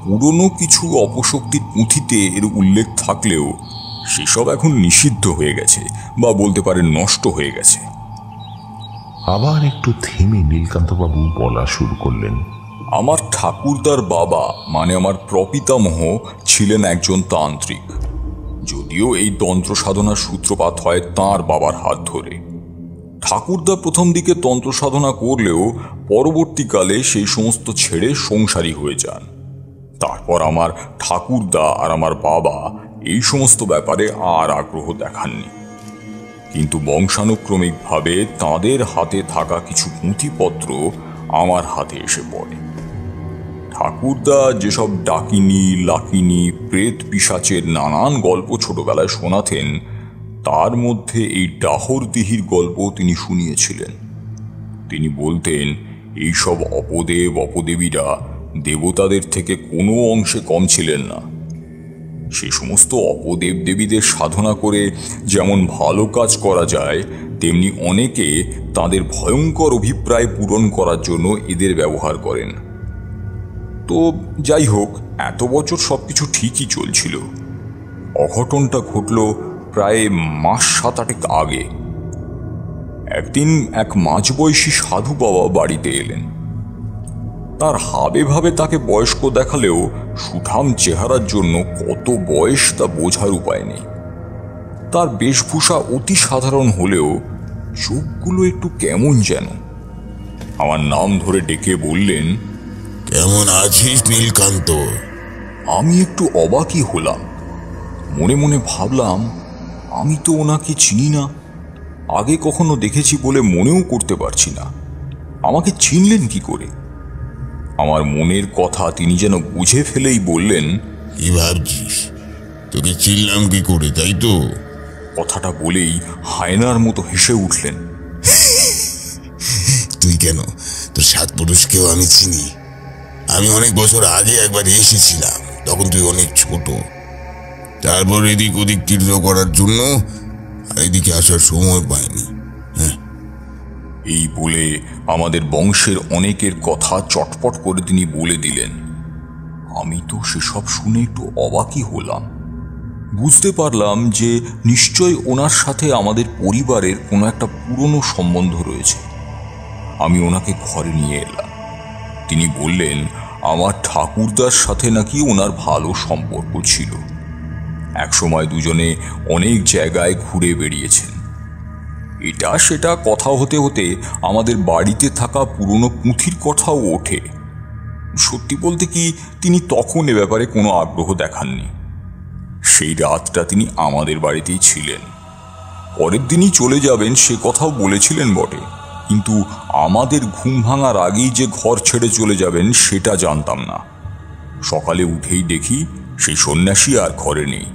পুরনো কিছু অপশক্তির পুঁথিতে এর উল্লেখ থাকলেও সেসব এখন নিষিদ্ধ হয়ে গেছে, বা বলতে পারেন নষ্ট হয়ে গেছে। আবার একটু থেমে নীলকান্তবাবু বলা শুরু করলেন, আমার ঠাকুরদার বাবা, মানে আমার প্রপিতামহ, ছিলেন একজন তান্ত্রিক। যদিও এই তন্ত্র সাধনার সূত্রপাত হয় তাঁর বাবার হাত ধরে। ঠাকুরদা প্রথম দিকে তন্ত্র সাধনা করলেও পরবর্তীকালে সেই সমস্ত ছেড়ে সংসারী হয়ে যান। তারপর আমার ঠাকুরদা আর আমার বাবা এই সমস্ত ব্যাপারে আর আগ্রহ দেখাননি, কিন্তু বংশানুক্রমিকভাবে তাঁদের হাতে থাকা কিছু পুঁথিপত্র আমার হাতে এসে পড়ে। ঠাকুরদা যেসব ডাকিনী, লাকিনী, প্রেত, পিশাচের নানান গল্প ছোটবেলায় শোনাতেন, তার মধ্যে এই ডাহরদিহির গল্প তিনি শুনিয়েছিলেন। তিনি বলতেন এইসব অপদেব অপদেবীরা দেবতাদের থেকে কোনো অংশে কম ছিলেন না। সে সমস্ত অপদেব দেবীদের সাধনা করে যেমন ভালো কাজ করা যায়, তেমনি অনেকে তাদের ভয়ঙ্কর অভিপ্রায় পূরণ করার জন্য এদের ব্যবহার করেন। তো যাই হোক, এত বছর সবকিছু ঠিকই চলছিল। অঘটনটা ঘটল প্রায় মাস 7-8 আগে। একদিন এক মাঝবয়সী সাধু বাবা বাড়িতে এলেন। তার হাবে ভাবে তাকে বয়স্ক দেখালেও সুঠাম চেহারার জন্য কত বয়স তা বোঝার উপায় নেই। তার বেশভূষা অতি সাধারণ হলেও চোখগুলো একটু কেমন যেন। আমার নাম ধরে ডেকে বললেন, কেমন আছিস নীলকান্ত? আমি একটু অবাকই হলাম। মনে মনে ভাবলাম, আমি তো ওনাকে চিনি না, আগে কখনো দেখেছি বলে মনেও করতে পারছি না। আমাকে চিনলেন কি করে? আমার মনের কথা তিনি যেন বুঝে ফেলেই বললেন, কি ভাবছিস? তোকে চিনলাম কি করে, তাই তো? কথাটা বলেই হায়নার মতো হেসে উঠলেন। তুই কেন, তোর 7 পুরুষকেও আমি চিনি। আমি অনেক বছর আগে একবার এসেছিলাম, তখন তুই অনেক ছোট। তারপর এদিক ওদিক তীর্থ করার জন্য এদিকে আসার সময় পাইনি। হ্যাঁ, এই বলে আমাদের বংশের অনেকের কথা চটপট করে তিনি বলে দিলেন। আমি তো সেসব শুনে একটু অবাকই হলাম। বুঝতে পারলাম যে নিশ্চয় ওনার সাথে আমাদের পরিবারের কোনো একটা পুরনো সম্বন্ধ রয়েছে। আমি ওনাকে ঘরে নিয়ে এলাম। তিনি বললেন আমার ঠাকুরদার সাথে নাকি ওনার ভালো সম্পর্ক ছিল। একসময় দুজনে অনেক জায়গায় ঘুরে বেড়িয়েছেন। এটা সেটা কথা হতে হতে আমাদের বাড়িতে থাকা পুরনো পুঁথির কথাও ওঠে। সত্যি বলতে কি, তিনি তখন এ ব্যাপারে কোনো আগ্রহ দেখাননি। সেই রাতটা তিনি আমাদের বাড়িতেই ছিলেন। পরের দিনই চলে যাবেন সে কথাও বলেছিলেন বটে, কিন্তু আমাদের ঘুম ভাঙার আগেই যে ঘর ছেড়ে চলে যাবেন সেটা জানতাম না। সকালে উঠেই দেখি সেই সন্ন্যাসী আর ঘরে নেই।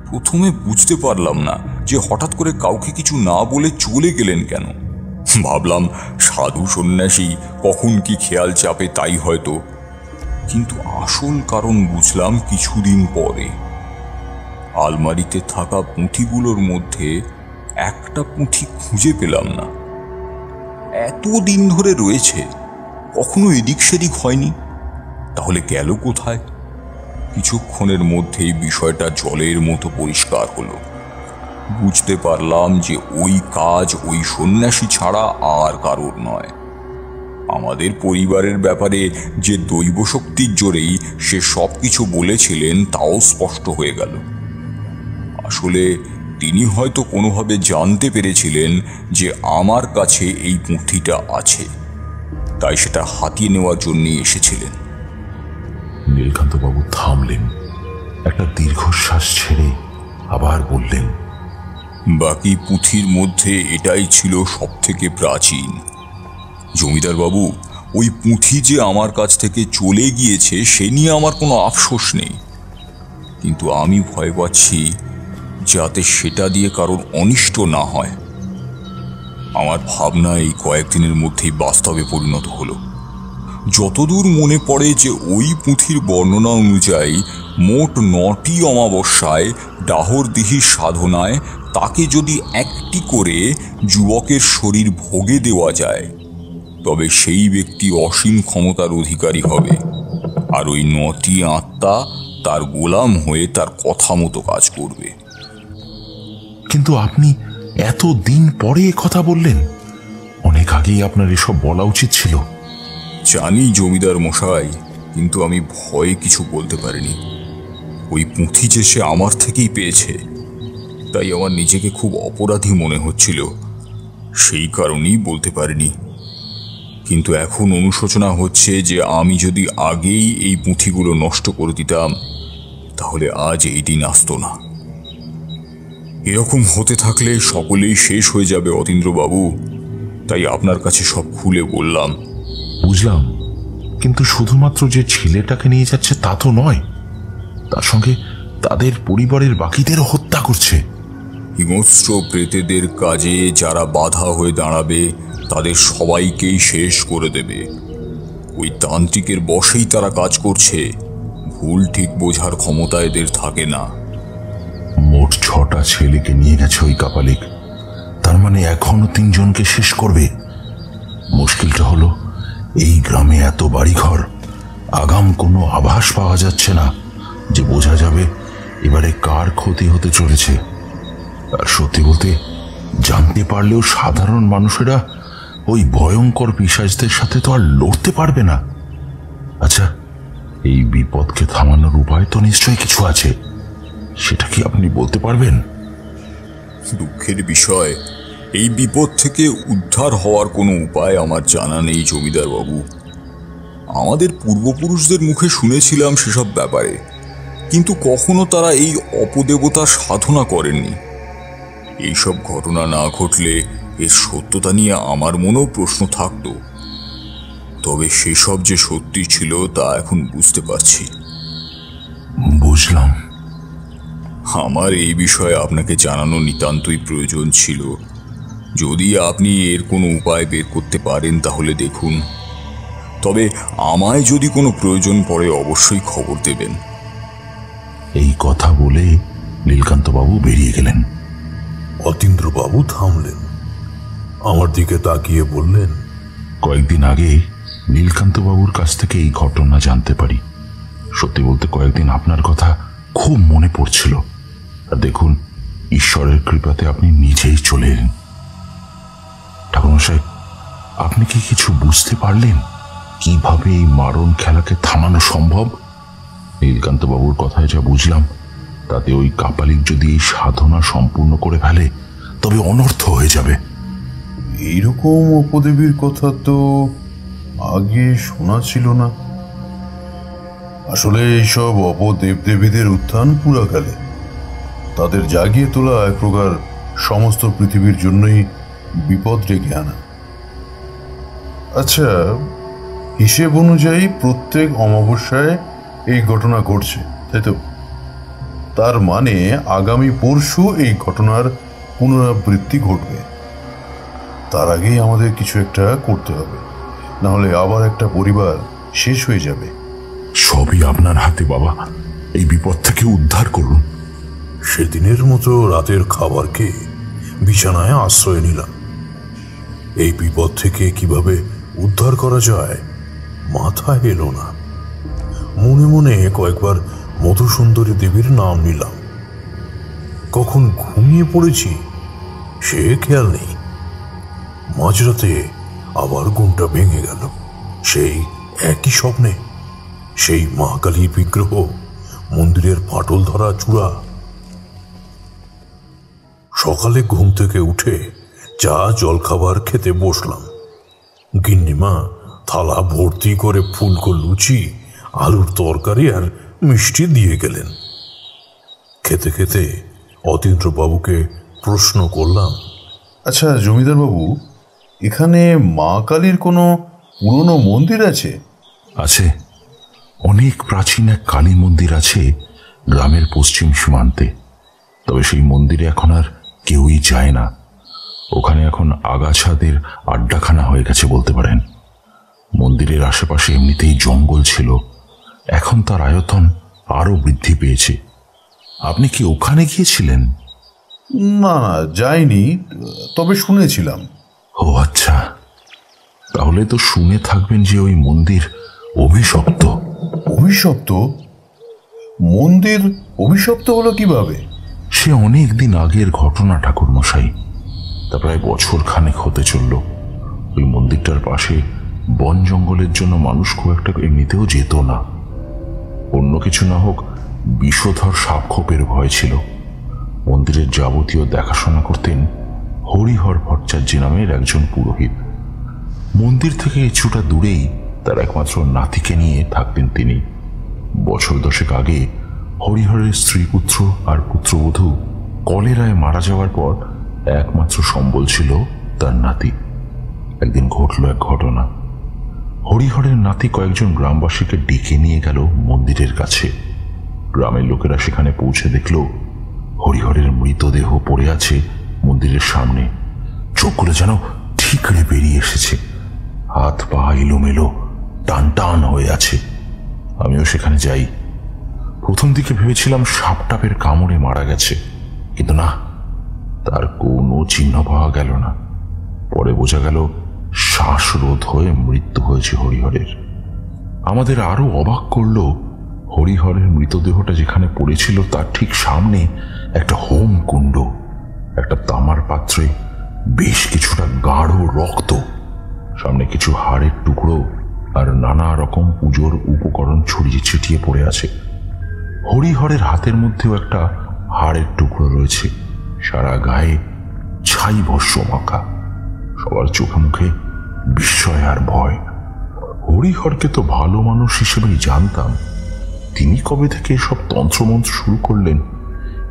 প্রথমে বুঝতে পারলাম না যে হঠাৎ করে কাউকে কিছু না বলে চলে গেলেন কেন। ভাবলাম সাধু সন্ন্যাসী কখন কি খেয়াল চাপে তাই হয়তো, কিন্তু আসল কারণ বুঝলাম কিছুদিন পরে। আলমারিতে থাকা পুঁথিগুলোর মধ্যে একটা পুঁথি খুঁজে পেলাম না। এতদিন ধরে রয়েছে, কখনো এদিক সেদিক হয়নি, তাহলে গেল কোথায়? কিছুক্ষণের মধ্যেই বিষয়টা জলের মতো পরিষ্কার হলো। বুঝতে পারলাম যে ওই কাজ ওই সন্ন্যাসী ছাড়া আর কারোর নয়। আমাদের পরিবারের ব্যাপারে যে দৈব শক্তির জোরেই সে সব কিছু বলেছিলেন তাও স্পষ্ট হয়ে গেল। আসলে তিনি হয়তো কোনোভাবে জানতে পেরেছিলেন যে আমার কাছে এই পুঁথিটা আছে, তাই সেটা হাতিয়ে নেওয়ার জন্যই এসেছিলেন। নীলকান্তবাবু থামলেন, একটা দীর্ঘশ্বাস ছেড়ে আবার বললেন, বাকি পুঁথির মধ্যে এটাই ছিল সব থেকে প্রাচীন। জমিদার বাবু, ওই পুঁথি যে আমার কাছ থেকে চলে গিয়েছে সে নিয়ে আমার কোনো আফসোস নেই, কিন্তু আমি ভয় পাচ্ছি যাতে সেটা দিয়ে কারোর অনিষ্ট না হয়। আমার ভাবনা এই কয়েকদিনের মধ্যেই বাস্তবে পরিণত হলো। যতদূর মনে পড়ে যে ওই পুঁথির বর্ণনা অনুযায়ী মোট 9টি অমাবস্যায় ডাহরদিহির সাধনায় তাকে যদি একটি করে যুবকের শরীর ভোগে দেওয়া যায়, তবে সেই ব্যক্তি অসীম ক্ষমতার অধিকারী হবে, আর ওই 9টি আত্মা তার গোলাম হয়ে তার কথা মতো কাজ করবে। কিন্তু আপনি এত দিন পরে কথা বললেন, অনেক আগেই আপনার এসব বলা উচিত ছিল। জানি জমিদার মশাই, কিন্তু আমি ভয়ে কিছু বলতে পারিনি। ওই পুঁথি যে সে আমার থেকেই পেয়েছে, তাই আমার নিজেকে খুব অপরাধী মনে হচ্ছিল, সেই কারণেই বলতে পারিনি। কিন্তু এখন অনুশোচনা হচ্ছে যে আমি যদি আগেই এই পুঁথিগুলো নষ্ট করে দিতাম, তাহলে আজ এই দিন আসতো না। এরকম হতে থাকলে সকলেই শেষ হয়ে যাবে অতীন্দ্রবাবু, তাই আপনার কাছে সব খুলে বললাম। বুঝলাম, কিন্তু শুধুমাত্র যে ছেলেটাকে নিয়ে যাচ্ছে তা তো নয়, তার সঙ্গে তাদের পরিবারের বাকিদেরও হত্যা করছে। হিংস্র প্রেতেদের কাজে যারা বাধা হয়ে দাঁড়াবে তাদের সবাইকেই শেষ করে দেবে। ওই তান্ত্রিকের বশেই তারা কাজ করছে, ভুল ঠিক বোঝার ক্ষমতা এদের থাকে না। মোট 6টা ছেলেকে নিয়ে গেছে ওই কাপালিক, তার মানে এখনো 3 জনকে শেষ করবে। মুশকিলটা হলো এই গ্রামে এত বাড়িঘর, আগাম কোনো আভাস পাওয়া যাচ্ছে না যে বোঝা যাবে এবারে কার ক্ষতি হতে চলেছে। আর সত্যি বলতে, জানতে পারলেও সাধারণ মানুষেরা ওই ভয়ঙ্কর পিশাচদের সাথে তো আর লড়তে পারবে না। আচ্ছা, এই বিপদকে থামানোর উপায় তো নিশ্চয়ই কিছু আছে, সেটা কি আপনি বলতে পারবেন? দুঃখের বিষয়, এই বিপদ থেকে উদ্ধার হওয়ার কোনো উপায় আমার জানা নেই জমিদার বাবু। আমাদের পূর্বপুরুষদের মুখে শুনেছিলাম সেসব ব্যাপারে, কিন্তু কখনো তারা এই অপদেবতার সাধনা করেননি। এইসব ঘটনা না ঘটলে এর সত্যতা নিয়ে আমার মনেও প্রশ্ন থাকত, তবে সেসব যে সত্যি ছিল তা এখন বুঝতে পারছি। বুঝলাম। আমার এই বিষয়ে আপনাকে জানানো নিতান্তই প্রয়োজন ছিল। যদি আপনি এর কোনো উপায় বের করতে পারেন তাহলে দেখুন, তবে আমায় যদি কোনো প্রয়োজন পড়ে অবশ্যই খবর দেবেন। এই কথা বলে নীলকান্তবাবু বেরিয়ে গেলেন। অতীন্দ্রবাবু থামলেন, আমার দিকে তাকিয়ে বললেন, কয়েকদিন আগে নীলকান্তবাবুর কাছ থেকে এই ঘটনা জানতে পারি। সত্যি বলতে কয়েকদিন আপনার কথা খুব মনে পড়ছিল। আর দেখুন, ঈশ্বরের কৃপাতে আপনি নিজেই চলে এলেন। ঠাকুরমশাই, আপনি কি কিছু বুঝতে পারলেন কিভাবে এই মারণ খেলাকে থামানো সম্ভব? নীলকান্ত বাবুর কথায় যা বুঝলাম, তাতে ওই কাপালিক যদি এই সাধনা সম্পূর্ণ করে ফেলে তবে অনর্থ হয়ে যাবে। এইরকম উপদেবীর কথা তো আগে শোনা ছিল না। আসলে এইসব অপদেবদেবীদের উত্থান পুরাকালে, তাদের জাগিয়ে তোলা এক প্রকার সমস্ত পৃথিবীর জন্যই বিপদ ডেকে আনা। আচ্ছা, হিসেব অনুযায়ী প্রত্যেক অমাবস্যায় এই ঘটনা ঘটছে, তাই তো? তার মানে আগামী পরশু এই ঘটনার পুনরাবৃত্তি ঘটবে। তার আগেই আমাদের কিছু একটা করতে হবে, না হলে আবার একটা পরিবার শেষ হয়ে যাবে। সবই আপনার হাতে বাবা, এই বিপদ থেকে উদ্ধার করুন। সেদিনের মতো রাতের খাবার খেয়ে বিছানায় আশ্রয় নিলাম। এই বিপদ থেকে কিভাবে উদ্ধার করা যায় মাথায় এলো না। মনে মনে কয়েকবার মধুসুন্দরী দেবীর নাম নিলাম। কখন ঘুমিয়ে পড়েছি সে খেয়াল নেই। মাঝরাতে আবার ঘুমটা ভেঙে গেল। সেই একই স্বপ্নে, সেই মা কালীর বিগ্রহ, মন্দিরের ফাটল ধরা চূড়া। সকালে ঘুম থেকে উঠে চা জলখাবার খেতে বসলাম। গিন্নিমা থালা ভর্তি করে ফুলকো লুচি, আলুর তরকারি আর মিষ্টি দিয়ে গেলেন। খেতে খেতে অতীন্দ্রবাবুকে প্রশ্ন করলাম, আচ্ছা জমিদার বাবু, এখানে মা কালীর কোনো পুরনো মন্দির আছে? আছে, অনেক প্রাচীন এক কালী মন্দির আছে গ্রামের পশ্চিম সীমান্তে। তবে সেই মন্দিরে এখন আর কেউই যায় না। ওখানে এখন আগাছাদের আড্ডাখানা হয়ে গেছে বলতে পারেন। মন্দিরের আশেপাশে এমনিতেই জঙ্গল ছিল, এখন তার আয়তন আরো বৃদ্ধি পেয়েছে। আপনি কি ওখানে গিয়েছিলেন? না না, যাইনি, তবে শুনেছিলাম। ও আচ্ছা, তাহলে তো শুনে থাকবেন যে ওই মন্দির অভিশপ্ত। অভিশপ্ত? মন্দির অভিশপ্ত হলো কিভাবে? সে অনেক দিন আগের ঘটনা ঠাকুর মশাই। তা প্রায় বছর খানেক হতে চলল। ওই মন্দিরটার পাশে বন জঙ্গলের জন্য মানুষ খুব একটা এমনিতেও যেত না। অন্য কিছু না হোক, বিষধর সাপখোপের ভয় ছিল। মন্দিরের যাবতীয় দেখাশোনা করতেন হরিহর ভট্টাচার্য নামের একজন পুরোহিত। মন্দির থেকে কিছুটা দূরেই তার একমাত্র নাতিকে নিয়ে থাকতেন তিনি। বছর দশেক আগে হরিহরের স্ত্রীপুত্র আর পুত্রবধূ কলেরায় মারা যাওয়ার পর একমাত্র সম্বল ছিল তার নাতি। একদিন ঘটল এক ঘটনা। হরিহরের নাতি কয়েকজন গ্রামবাসীকে ডেকে নিয়ে গেল মন্দিরের কাছে। গ্রামের লোকেরা সেখানে পৌঁছে দেখল হরিহরের মৃতদেহ পড়ে আছে মন্দিরের সামনে। চোখগুলো যেন ঠিকরে বেরিয়ে এসেছে, হাত পা এলোমেলো, টান টান হয়ে আছে। আমিও সেখানে যাই। প্রথম দিকে ভেবেছিলাম সাপটাপের কামড়ে মারা গেছে, কিন্তু না, তার কোনো চিহ্ন পাওয়া গেল না। পরে বোঝা গেল শ্বাসরোধ হয়ে মৃত্যু হয়েছে হরিহরের। আমাদের আরো অবাক করল, হরিহরের মৃতদেহটা যেখানে পড়েছিল তার ঠিক সামনে একটা হোম কুণ্ড, একটা তামার পাত্রে বেশ কিছুটা গাঢ় রক্ত, সামনে কিছু হাড়ের টুকরো আর নানা রকম পুজোর উপকরণ ছড়িয়ে ছিটিয়ে পড়ে আছে। হরিহরের হাতের মধ্যেও একটা হাড়ের টুকরো রয়েছে, সারা গায়ে ছাই ভস্য মাখা। সবার চোখে মুখে বিস্ময় আর ভয়। হরিহরকে তো ভালো মানুষ হিসেবেই জানতাম। তিনি কবে থেকে সব তন্ত্রমন্ত্র শুরু করলেন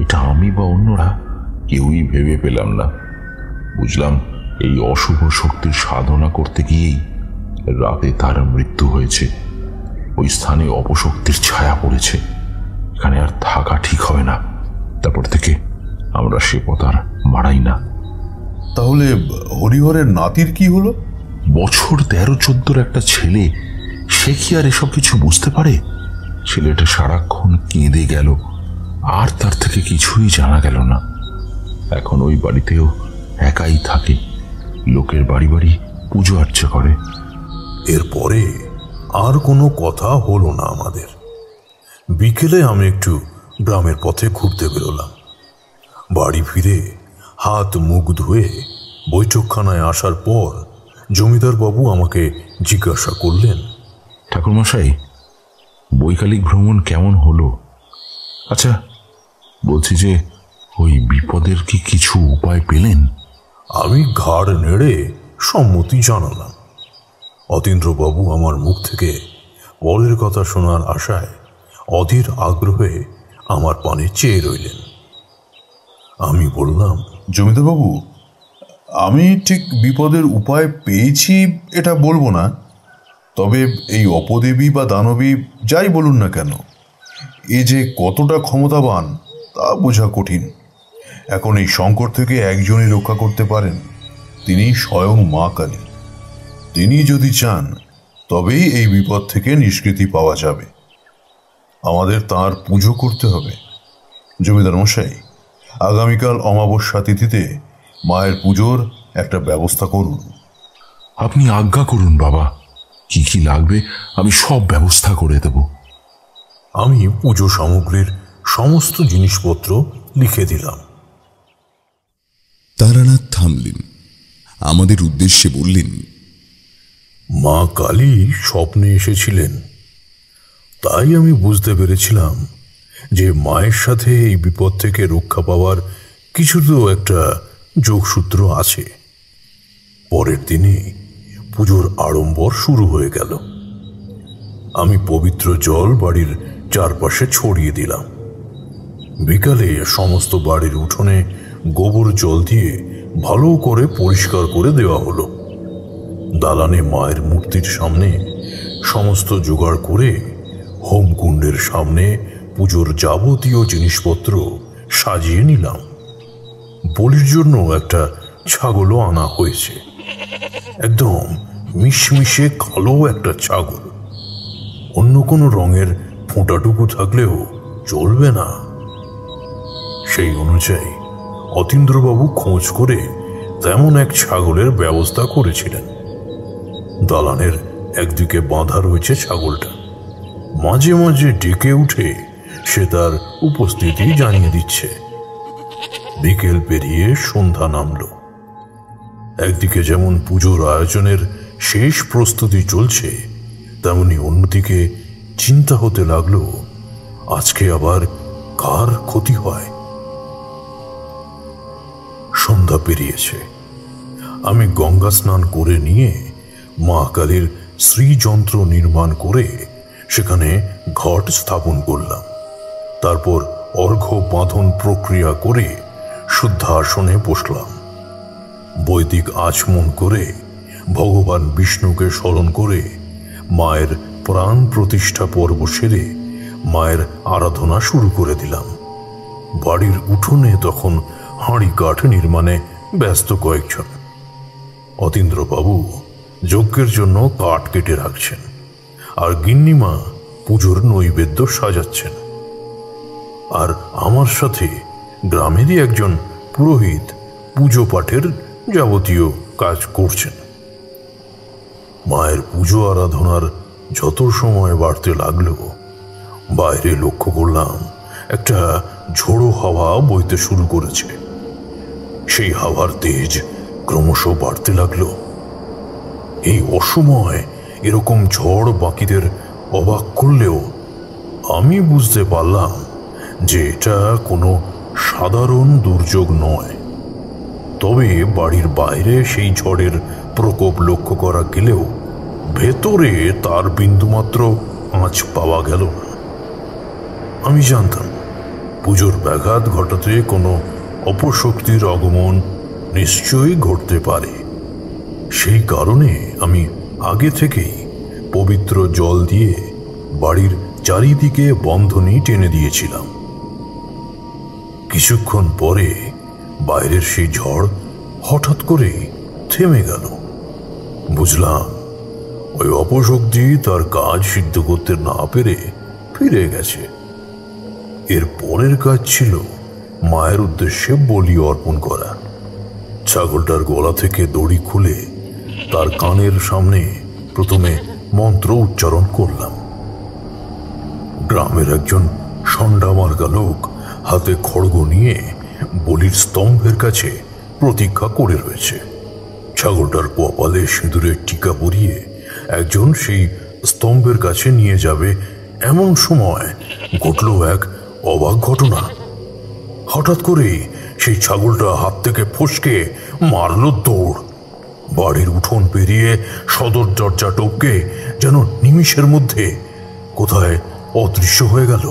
এটা আমি বা অন্যরা কেউই ভেবে পেলাম না। বুঝলাম এই অশুভ শক্তির সাধনা করতে গিয়েই রাতে তার মৃত্যু হয়েছে। ওই স্থানে অপশক্তির ছায়া পড়েছে, এখানে আর থাকা ঠিক হয় না। তারপর থেকে আমরা সে পথ আর মারাই না। তাহলে হরিহরের নাতির কি হলো? বছর 13-14 একটা ছেলে, সে কি আর এসব কিছু বুঝতে পারে? ছেলেটা সারাক্ষণ কেঁদে গেল, আর তার থেকে কিছুই জানা গেল না। এখন ওই বাড়িতেও একাই থাকে, লোকের বাড়ি বাড়ি পুজো আর্চা করে। এরপরে আর কোনো কথা হলো না আমাদের। বিকেলে আমি একটু গ্রামের পথে ঘুরতে বেরোলাম। বাড়ি ফিরে হাত মুখ ধুয়ে বৈঠকখানায় আসার পর জমিদার বাবু আমাকে জিজ্ঞাসা করলেন, ঠাকুরমশাই, বৈকালিক ভ্রমণ কেমন হলো? আচ্ছা, বলছি যে ওই বিপদের কি কিছু উপায় পেলেন? আমি ঘাড় নেড়ে সম্মতি জানালাম। অতীন্দ্রবাবু আমার মুখ থেকে পরের কথা শোনার আশায় অধীর আগ্রহে আমার পানে চেয়ে রইলেন। আমি বললাম, জমিদারবাবু, আমি ঠিক বিপদের উপায় পেয়েছি এটা বলবো না, তবে এই অপদেবী বা দানবী যাই বলুন না কেন, এ যে কতটা ক্ষমতাবান তা বোঝা কঠিন। এখন এই সংকট থেকে একজনই রক্ষা করতে পারেন, তিনি স্বয়ং মা কালী। তিনি যদি চান তবেই এই বিপদ থেকে নিষ্কৃতি পাওয়া যাবে। আমাদের তাঁর পুজো করতে হবে। জমিদার মশাই, আগামীকাল অমাবস্যা তিথিতে মায়ের পুজোর একটা ব্যবস্থা করুন। আপনি আজ্ঞা করুন বাবা, কি কি লাগবে আমি সব ব্যবস্থা করে দেব। আমি পুজো সামগ্রীর সমস্ত জিনিসপত্র লিখে দিলাম। তারানাথ থামলেন, আমাদের উদ্দেশ্যে বললেন, মা কালী স্বপ্নে এসেছিলেন, তাই আমি বুঝতে পেরেছিলাম যে মায়ের সাথে এই বিপদ থেকে রক্ষা পাওয়ার কিছু তো একটা যোগসূত্র আছে। পরের দিনই পুজোর আড়ম্বর শুরু হয়ে গেল। আমি পবিত্র জল বাড়ির চারপাশে ছড়িয়ে দিলাম। বিকালে সমস্ত বাড়ির উঠোনে গোবর জল দিয়ে ভালো করে পরিষ্কার করে দেওয়া হলো। দালানে মায়ের মূর্তির সামনে সমস্ত জোগাড় করে হোমকুণ্ডের সামনে পুজোর যাবতীয় জিনিসপত্র সাজিয়ে নিলাম। বলির জন্য একটা ছাগলও আনা হয়েছে, একদম মিশমিশে কালো একটা ছাগল। অন্য কোনো রঙের ফোঁটাটুকু থাকলেও চলবে না। সেই অনুযায়ী অতীন্দ্রবাবু খোঁজ করে তেমন এক ছাগলের ব্যবস্থা করেছিলেন। দালানের একদিকে বাঁধা রয়েছে ছাগলটা, মাঝে মাঝে ডেকে উঠে সে তার উপস্থিতি জানিয়ে দিচ্ছে। বিকেল পেরিয়ে সন্ধ্যা নামল। একদিকে যেমন পুজোর আয়োজনের শেষ প্রস্তুতি চলছে, তেমনি অন্যদিকে চিন্তা হতে লাগলো আজকে আবার কার ক্ষতি হয়। সন্ধ্যা পেরিয়েছে। আমি গঙ্গা স্নান করে নিয়ে মা কালীর শ্রীযন্ত্র নির্মাণ করে সেখানে ঘট স্থাপন করলাম। তারপর অর্ঘ্য বাঁধন প্রক্রিয়া করে শুদ্ধাসনে বসলাম। বৈদিক আচমন করে ভগবান বিষ্ণুকে স্মরণ করে মায়ের প্রাণ প্রতিষ্ঠা পর্ব সেরে মায়ের আরাধনা শুরু করে দিলাম। বাড়ির উঠোনে তখন হাঁড়ি কাঠ নির্মাণে ব্যস্ত কয়েকজন। অতীন্দ্রবাবু যজ্ঞের জন্য কাঠ কেটে রাখছেন, আর গিন্নিমা পুজোর নৈবেদ্য সাজাচ্ছেন। আর আমার সাথে গ্রামেরই একজন পুরোহিত পুজো পাঠের যাবতীয় কাজ করছেন। মায়ের পুজো আরাধনার যত সময় বাড়তে লাগলো, বাইরে লক্ষ্য করলাম একটা ঝোড়ো হাওয়া বইতে শুরু করেছে। সেই হাওয়ার তেজ ক্রমশ বাড়তে লাগলো। এই অসময় এরকম ঝড় বাকিদের অবাক করলেও আমি বুঝতে পারলাম যে এটা কোনো সাধারণ দুর্যোগ নয়। তবে বাড়ির বাইরে সেই ঝড়ের প্রকোপ লক্ষ্য করা গেলেও ভেতরে তার বিন্দুমাত্র আঁচ পাওয়া গেল না। আমি জানতাম পুজোর ব্যাঘাত ঘটাতে কোনো অপশক্তির আগমন নিশ্চয়ই ঘটতে পারে। সেই কারণে আমি আগে থেকেই পবিত্র জল দিয়ে বাড়ির চারিদিকে বন্ধনী টেনে দিয়েছিলাম। কিছুক্ষণ পরে বাইরের সেই ঝড় হঠাৎ করে থেমে গেল। বুঝলাম ওই অপশক্তি তার কাজ সিদ্ধ করতে না পেরে ফিরে গেছে। এর পরের কাজ ছিল মায়ের উদ্দেশ্যে বলি অর্পণ করা। ছাগলটার গলা থেকে দড়ি খুলে তার কানের সামনে প্রথমে মন্ত্র উচ্চারণ করলাম। গ্রামের একজন ষণ্ডা মার্গা লোক হাতে খড়গ নিয়ে বলির স্তম্ভের কাছে প্রতীক্ষা করে রয়েছে। ছাগলটার কপালে সিঁদুরের টিকা পরিয়ে একজন সেই স্তম্ভের কাছে নিয়ে যাবে, এমন সময় ঘটল এক অবাক ঘটনা। হঠাৎ করে সেই ছাগলটা হাত থেকে ফসকে মারল দৌড়। বাড়ির উঠোন পেরিয়ে সদর দরজা টপকে যেন নিমিষের মধ্যে কোথায় অদৃশ্য হয়ে গেল।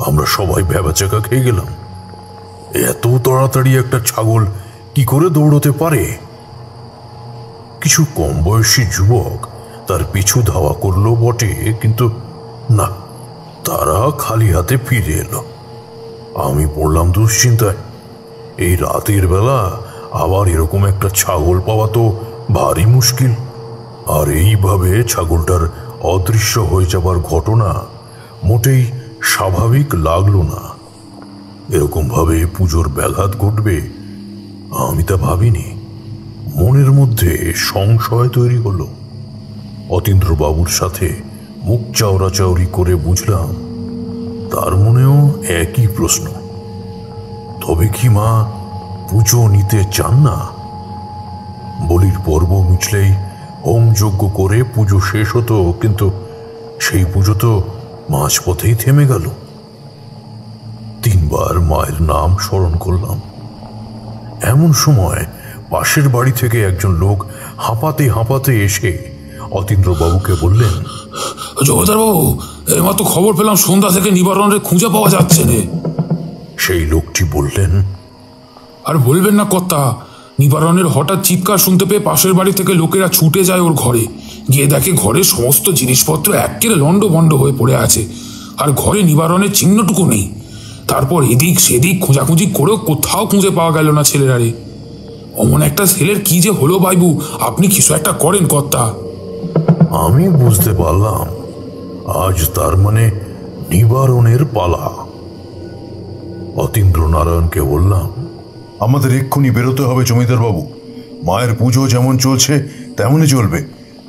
আমরা সবাই ভ্যাবাচাকা খেয়ে গেলাম। এত তাড়াতাড়ি একটা ছাগল কি করে দৌড়তে পারে? কিছু কম বয়সী যুবক তার পিছু ধাওয়া করলো বটে, কিন্তু না, তারা খালি হাতে ফিরে এলো। আমি পড়লাম দুশ্চিন্তায়। এই রাতের বেলা আবার এরকম একটা ছাগল পাওয়া তো ভারী মুশকিল। আর এইভাবে ছাগলটার অদৃশ্য হয়ে যাবার ঘটনা মোটেই স্বাভাবিক লাগলো না। এরকম ভাবে পুজোর ব্যাঘাত ঘটবে আমি তা ভাবিনি। মনের মধ্যে সংশয় তৈরি হলো। অতীন্দ্রবাবুর সাথে মুখ চাওড়াচাওড়ি করে বুঝলাম তার মনেও একই প্রশ্ন। তবে কি মা পুজো নিতে চান না? বলির পর্ব মিটলেই হোমযজ্ঞ করে পুজো শেষ হতো, কিন্তু সেই পুজো তো মাঝপথেই থেমে গেল। 3 বার মায়ের নাম স্মরণ করলাম। এমন সময় পাশের বাড়ি থেকে একজন লোক হাঁপাতে হাঁপাতে এসে অতীন্দ্রবাবুকে বললেন, জমিদারবাবু, এইমাত্র খবর পেলাম সন্ধ্যা থেকে নিবারণের খুঁজে পাওয়া যাচ্ছে না। সেই লোকটি বললেন, আর বলবেন না কর্তা, নিবারণের হঠাৎ চিৎকার শুনতে পেয়ে পাশের বাড়ি থেকে লোকেরা ছুটে যায় ওর ঘরে। গিয়ে দেখে ঘরের সমস্ত জিনিসপত্র একেবারে লণ্ডভণ্ড হয়ে পড়ে আছে, আর ঘরে নিবারণের চিহ্নটুকু নেই। তারপর এদিক সেদিক খোঁজাখুঁজি করেও কোথাও খুঁজে পাওয়া গেল না ছেলেরারে। অমন একটা ছেলের কি যে হলো বাইবু, আপনি কিছু একটা করেন কর্তা। আমি বুঝতে পারলাম আজ তার মানে নিবারণের পালা। অতীন্দ্র নারায়ণকে বললাম, আমাদের এক্ষুনি বেরোতে হবে জমিদার বাবু। মায়ের পুজো যেমন চলছে তেমনই চলবে,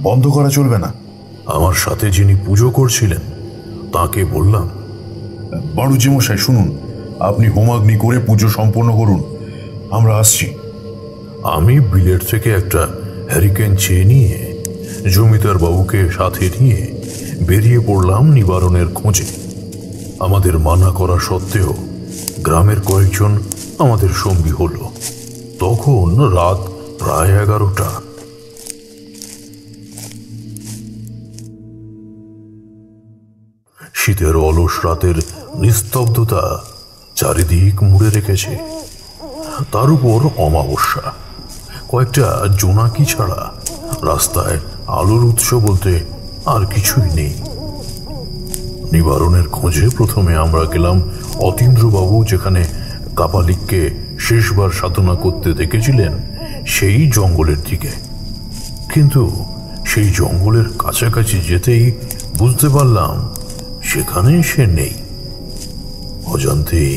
বন্ধ করা চলবে না। আমার সাথে যিনি পুজো করছিলেন তাকে বললাম, বাড়ুজি মশাই শুনুন, আপনি হোমাগ্নি করে পুজো সম্পন্ন করুন, আমরা আসছি। আমি বিলেট থেকে একটা হ্যারিকেন চেয়ে নিয়ে জমিদার বাবুকে সাথে নিয়ে বেরিয়ে পড়লাম নিবারণের খোঁজে। আমাদের মানা করা সত্ত্বেও গ্রামের কয়েকজন আমাদের সঙ্গী হলো। তখন রাত প্রায় 11টা। শীতের অলস রাতের নিস্তব্ধতা চারিদিক মুড়ে রেখেছে। তার উপর অমাবস্যা। কয়েকটা জোনাকি ছাড়া রাস্তায় আলোর উৎস বলতে আর কিছুই নেই। নিবারণের খোঁজে প্রথমে আমরা গেলাম অতীন্দ্রবাবু যেখানে কাপালিককে শেষবার সাধনা করতে দেখেছিলেন সেই জঙ্গলের দিকে। কিন্তু সেই জঙ্গলের কাছাকাছি যেতেই বুঝতে পারলাম সেখানে সে নেই। অজান্তেই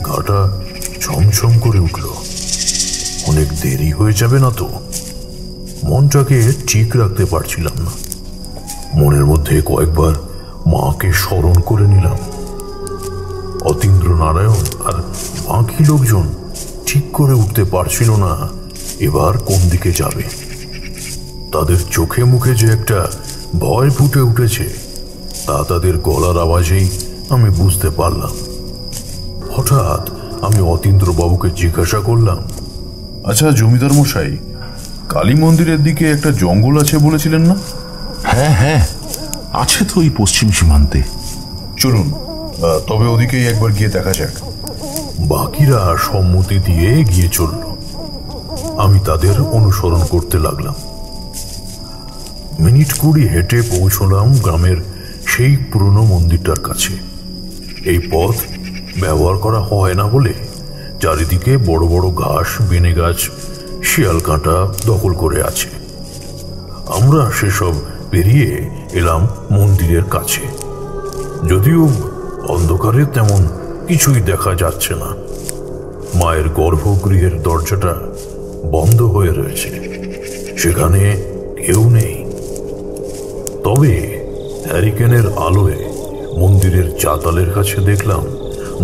গাটা ছমছম করে উঠল। অনেক দেরি হয়ে যাবে না তো? মনটাকে ঠিক রাখতে পারছিলাম না। মনের মধ্যে কয়েকবার মাকে স্মরণ করে নিলাম। অতীন্দ্র নারায়ণ আর বাকি লোকজন ঠিক করে উঠতে পারছিল না এবার কোন দিকে যাবে। তাদের চোখে মুখে যে একটা ভয় ফুটে উঠেছে তা তাদের গলার আওয়াজেই আমি বুঝতে পারলাম। হঠাৎ আমি অতীন্দ্রবাবুকে জিজ্ঞাসা করলাম, আচ্ছা জমিদার মশাই, কালী মন্দিরের দিকে একটা জঙ্গল আছে বলেছিলেন না? হ্যাঁ হ্যাঁ, আছে তো এই পশ্চিম সীমান্তে। চলুন তবে ওদিকেই একবার গিয়ে দেখা যাক। বাকিরা সম্মতি দিয়ে এগিয়ে চলল। আমি তাদের অনুসরণ করতে লাগলাম। মিনিট 20 হেঁটে পৌঁছলাম গ্রামের সেই পুরনো মন্দিরটার কাছে। এই পথ ব্যবহার করা হয় না বলে চারিদিকে বড় বড় ঘাস, বেনে গাছ, শিয়াল কাঁটা দখল করে আছে। আমরা সেসব পেরিয়ে এলাম মন্দিরের কাছে। যদিও অন্ধকারে তেমন কিছুই দেখা যাচ্ছে না। মায়ের গর্ভগৃহের দরজাটা বন্ধ হয়ে রয়েছে, সেখানে কেউ নেই। তবে হ্যারিকেনের আলোয় মন্দিরের চাতালের কাছে দেখলাম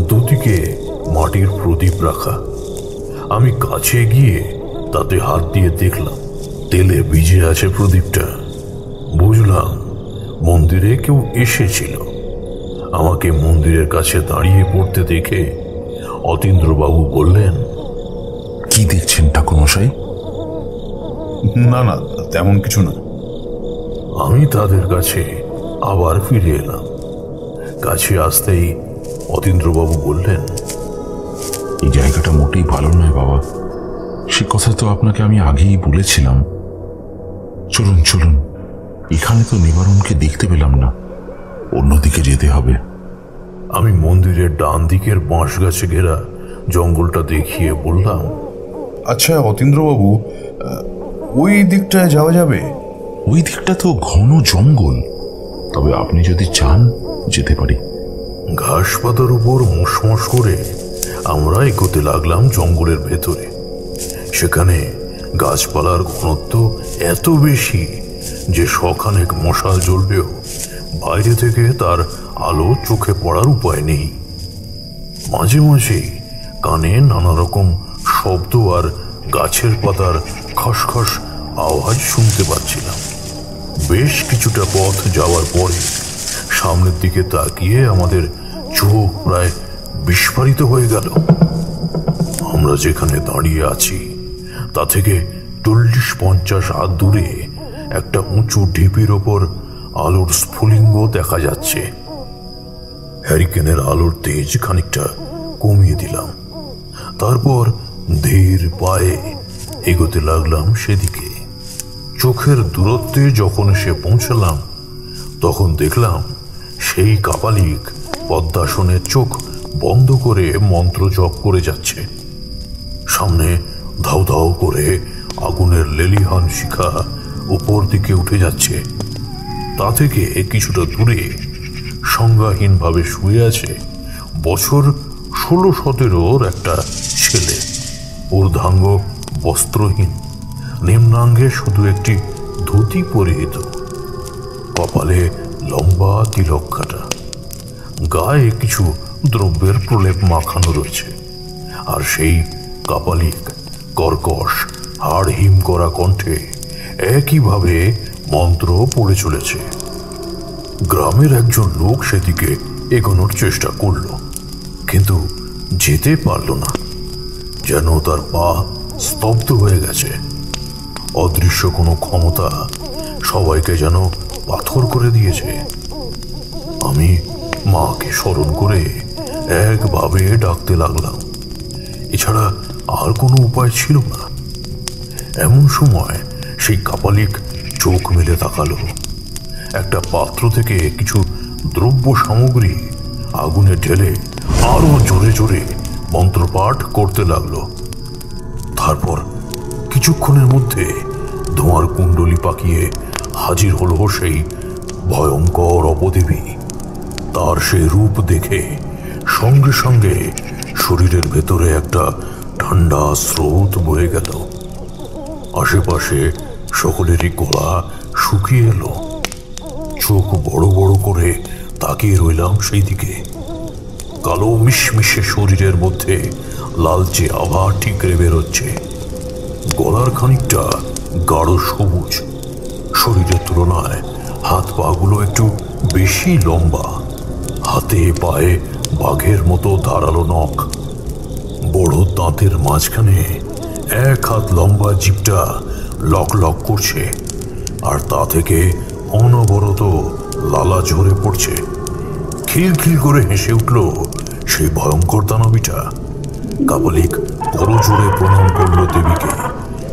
দুদিকে মাটির প্রদীপ রাখা। আমি কাছে গিয়ে তাতে হাত দিয়ে দেখলাম তেলে ভিজে আছে প্রদীপটা। বুঝলাম মন্দিরে কেউ এসেছিল। আমাকে মন্দিরের কাছে দাঁড়িয়ে পড়তে দেখে অতীন্দ্রবাবু বললেন, কি দেখছেন ঠাকুরমশাই? না না, তেমন কিছু না। আমি তাদের কাছে আবার ফিরে এলাম। কাছে আসতেই অতীন্দ্রবাবু বললেন, এই জায়গাটা মোটেই ভালো নয় বাবা, সে কথা তো আপনাকে আমি আগেই বলেছিলাম। চলুন চলুন, এখানে তো নিবারণকে দেখতে পেলাম না, অন্যদিকে যেতে হবে। আমি মন্দিরের ডান দিকের বাঁশ গাছে ঘেরা জঙ্গলটা দেখিয়ে বললাম, আচ্ছা অতীন্দ্রবাবু, ওই দিকটায় যাওয়া যাবে? ওই দিকটা তো ঘন জঙ্গল, তবে আপনি যদি চান যেতে পারি। ঘাস পাতার উপর মুসমস করে আমরা এগোতে লাগলাম জঙ্গলের ভেতরে। সেখানে গাছপালার ঘনত্ব এত বেশি যে শখানেক মশাল জ্বলবেও বাইরে থেকে তার আলো চোখে পড়ার উপায় নেই। মাঝে মাঝে কানে নানা রকম শব্দ আর গাছের পাতার খসখস আওয়াজ শুনতে পাচ্ছিলাম। বেশ কিছুটা পথ যাওয়ার পরে সামনের দিকে তাকিয়ে আমাদের চোখ প্রায় বিস্ফারিত হয়ে গেল। আমরা যেখানে দাঁড়িয়ে আছি তা থেকে 40-50 হাত দূরে একটা উঁচু ঢিপির ওপর আলোর স্ফুলিঙ্গ দেখা যাচ্ছে। হ্যারিকেনের আলোর তেজ খানিকটা কমিয়ে দিলাম। তারপর ধীর পায়ে এগোতে লাগলাম সেদিকে। চোখের দূরত্বে যখন সে পৌঁছলাম তখন দেখলাম সেই কাপালিক পদ্মাসনে চোখ বন্ধ করে মন্ত্র জপ করে যাচ্ছে। সামনে ধাউ ধাউ করে আগুনের লেলিহান শিখা উপর দিকে উঠে যাচ্ছে। তা থেকে কিছুটা দূরে সংজ্ঞাহীনভাবে শুয়ে আছে বছর 16-17 একটা ছেলে, ঊর্ধ্বাঙ্গ বস্ত্রহীন, নিম্নাঙ্গে শুধু একটি ধুতি পরিহিত, কপালে লম্বা তিলক কাটা, গায়ে কিছু দ্রব্যের প্রলেপ মাখানো রয়েছে। আর সেই কাপালিক কর্কশ হাড় হিম করা কণ্ঠে একইভাবে মন্ত্র পড়ে চলেছে। গ্রামের একজন লোক সেদিকে এগোনোর চেষ্টা করল, কিন্তু যেতে পারল না। যেন তার পা স্তব্ধ হয়ে গেছে। অদৃশ্য কোনো ক্ষমতা সবাইকে যেন পাথর করে দিয়েছে। আমি মাকে স্মরণ করে একভাবে ডাকতে লাগলাম, এছাড়া আর কোনো উপায় ছিল না। এমন সময় সেই কাপালিক চোখ মেলে তাকালো। একটা পাত্র থেকে কিছু দ্রব্য সামগ্রী আগুনে ঢেলে আরো জোরে জোরে মন্ত্রপাঠ করতে লাগলো। তারপর কিছুক্ষণের মধ্যে ধোঁয়ার কুণ্ডলি পাকিয়ে হাজির হলো সেই ভয়ঙ্কর অপদেবী। তার সেই রূপ দেখে সঙ্গে সঙ্গে শরীরের ভেতরে একটা ঠান্ডা স্রোত বয়ে গেল। আশেপাশে সকলেরই গলা শুকিয়ে এলো। চোখ বড় বড় করে তাকিয়ে রইলাম সেই দিকে। কালো মিশমিশে শরীরের মধ্যে লালচে আভা ঠিকরে বেরোচ্ছে। গলার খানিকটা গাঢ় সবুজ, শরীরের তুলনায় হাত পাগুলো একটু বেশি লম্বা, হাতে পায়ে বাঘের মতো ধারালো নখ, বড় দাঁতের মাঝখানে এক হাত লম্বা জিভটা লক লক করছে, আর তা থেকে অনবরত লালা ঝরে পড়ছে। খিলখিল করে হেসে উঠল সেই ভয়ঙ্কর দানবীটা। কাপালিক বড় জোরে প্রণাম করল দেবীকে,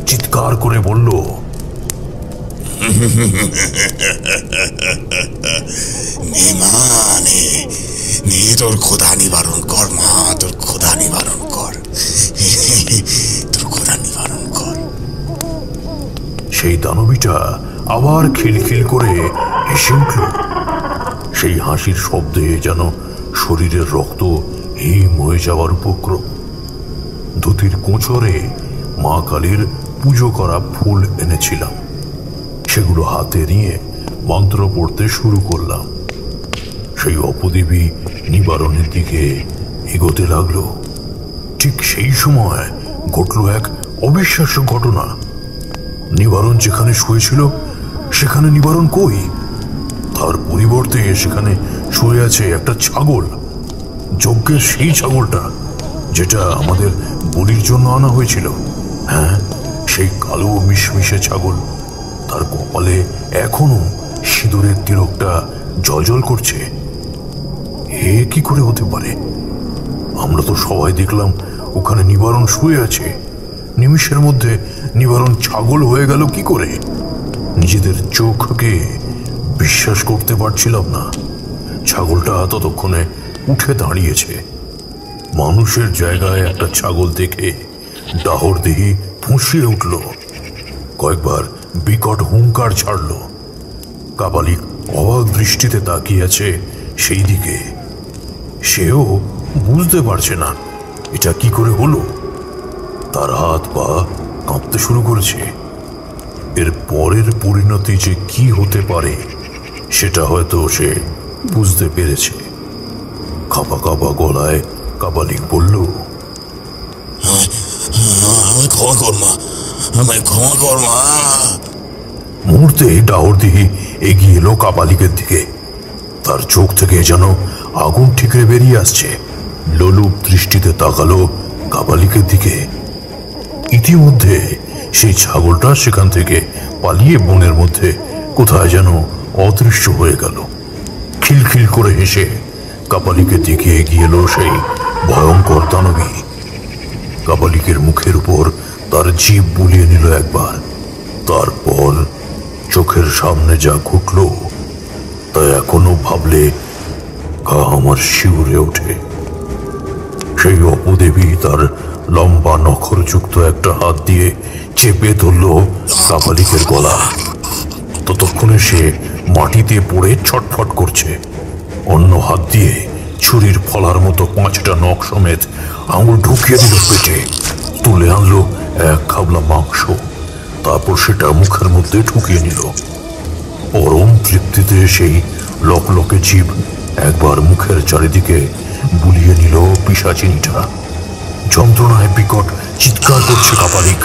চিৎকার করে বলল, তোর ক্ষুধা নিবারণ কর মা, তোর ক্ষুধা নিবারণ কর, তোর ক্ষুধা নিবারণ কর। সেই দানবীটা আবার খিলখিল করে হেসে উঠল। সেই হাসির শব্দে যেন শরীরের রক্ত হিম হয়ে যাওয়ার উপক্রম। ধুতির কোঁচরে মা কালীর পুজো করা ফুল এনেছিলাম, সেগুলো হাতে নিয়ে মন্ত্র পড়তে শুরু করলাম। সেই অপদেবী নিবারণের দিকে এগোতে লাগলো। ঠিক সেই সময় ঘটল এক অবিশ্বাস্য ঘটনা। নিবারণ যেখানে শুয়েছিল সেখানে নিবারণ কই? তার পরিবর্তে সেখানে শুয়ে আছে একটা ছাগল, যজ্ঞের সেই ছাগলটা যেটা আমাদের বলির জন্য আনা হয়েছিল। হ্যাঁ, সেই কালো মিশমিশে ছাগল। তার কপালে এখনো সিঁদুরের তিলকটা জ্বলজ্বল করছে। এ কি করে হতে পারে? আমরা তো সবাই দেখলাম ওখানে নিবারণ শুয়ে আছে। নিমিষের মধ্যে নিবারণ ছাগল হয়ে গেল কি করে? নিজেদের চোখকে বিশ্বাস করতে পারছিলাম না। ছাগলটা ততক্ষণে উঠে দাঁড়িয়েছে। মানুষের জায়গায় একটা ছাগল দেখে দাহরদেহি ফুঁসিয়ে উঠল, কয়েকবার বিকট হুঙ্কার ছাড়ল। কাপালিক অবাক দৃষ্টিতে তাকিয়ে আছে সেই দিকে। সেও বুঝতে পারছে না এটা কি করে হলো। তার হাত পা কাঁপতে শুরু করেছে। এর পরের পরিণতি যে কি হতে পারে সেটা হয়তো সে বুঝতে পেরেছে। কাঁপা কাঁপা গলায় কাপালিক বলল, মুহূর্তে দাহরদেহি এগিয়ে এলো কাপালিকের দিকে। তার চোখ থেকে যেন আগুন ঠিকরে বেরিয়ে আসছে। লোলুপ দৃষ্টিতে তাকালো কাপালিকের দিকে। ইতিমধ্যে সেই ছাগলটা সেখান থেকে পালিয়ে বনের মধ্যে কোথায় যেন অদৃশ্য হয়ে গেল। খিলখিল করে হেসে কাপালিকের দিকে এগিয়ে এলো সেই ভয়ঙ্কর দানবী। কাপালিকের মুখের উপর তার জিভ বুলিয়ে নিল একবার। তারপর চোখের সামনে যা ঘটল তা এখনো ভাবলে গা আমার শিউরে ওঠে। সেই অপদেবী তার লম্বা নখরযুক্ত একটা হাত দিয়ে চেপে ধরল কাপালিকের গলা। ততক্ষণে সে মাটিতে পড়ে ছটফট করছে। অন্য হাত দিয়ে ছুরির ফলার মতো 5টা নখ সমেত আঙুল ঢুকিয়ে দিল পেটে। তুলে আনলো এক খাবলা মাংস, তারপর সেটা মুখের মধ্যে ঢুকিয়ে নিল। পরম তৃপ্তিতে সেই লকলকে জীব একবার মুখের চারিদিকে বুলিয়ে নিল পিশাচিনিটা। যন্ত্রণায় বিকট চিৎকার করছে কাপালিক।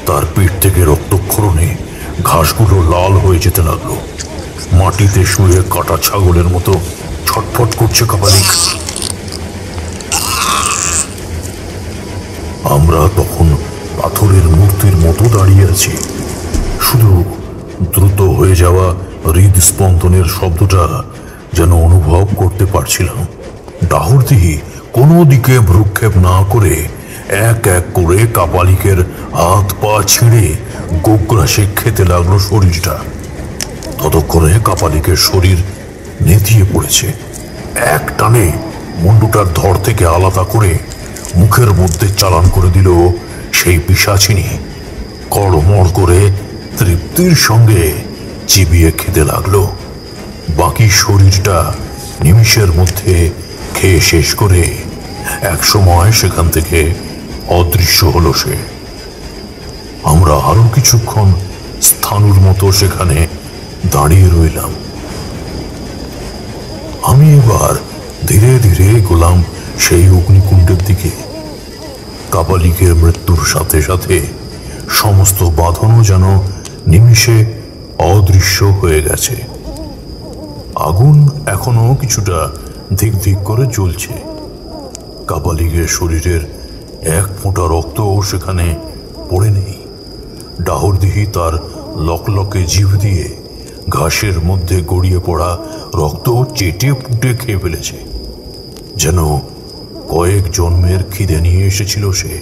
তার পেট থেকে রক্তক্ষরণে ঘাসগুলো লাল হয়ে যেতে লাগলো। মাটিতে শুয়ে কাটা ছাগলের মতো ছটফট করছে কাপালিক। আমরা তখন পাথরের মূর্তির মতো দাঁড়িয়ে আছি। শুধু দ্রুত হয়ে যাওয়া হৃদস্পন্দনের শব্দটা যেন অনুভব করতে পারছিলাম। দাহরদেহি কোনো দিকে ভ্রুক্ষেপ না করে এক এক করে কাপালিকের হাত পা ছিঁড়ে গোগ্রাসে খেতে লাগলো শরীরটা। ততক্ষণে কাপালিকের শরীর নেতিয়ে পড়েছে। এক টানে মুন্ডুটার ধর থেকে আলাদা করে মুখের মধ্যে চালান করে দিল সেই পিশাচিনী। কড়মড় করে তৃপ্তির সঙ্গে চিবিয়ে খেতে লাগলো। বাকি শরীরটা নিমিষের মধ্যে খেয়ে শেষ করে এক সময় সেখান থেকে অদৃশ্য হলো সে। আমরা আরো কিছুক্ষণ স্থানুর মতো সেখানে দাঁড়িয়ে রইলাম। আমি এবার ধীরে ধীরে গোলাম সেই অগ্নিকুণ্ডের দিকে। কাপালিকের মৃত্যুর সাথে সাথে সমস্ত বাঁধনও যেন নিমিষে অদৃশ্য হয়ে গেছে। আগুন এখনো কিছুটা ধিক ধিক করে জ্বলছে। কাপালিকের শরীরের এক ফোঁটা রক্তও সেখানে পড়ে নেই। দাহরদেহি তার লকলকে জিভ দিয়ে ঘাসের মধ্যে গড়িয়ে পড়া রক্ত চেটে পুটে খেয়ে ফেলেছে। যেন কয়েক জন্মের খিদে নিয়ে এসেছিল সে।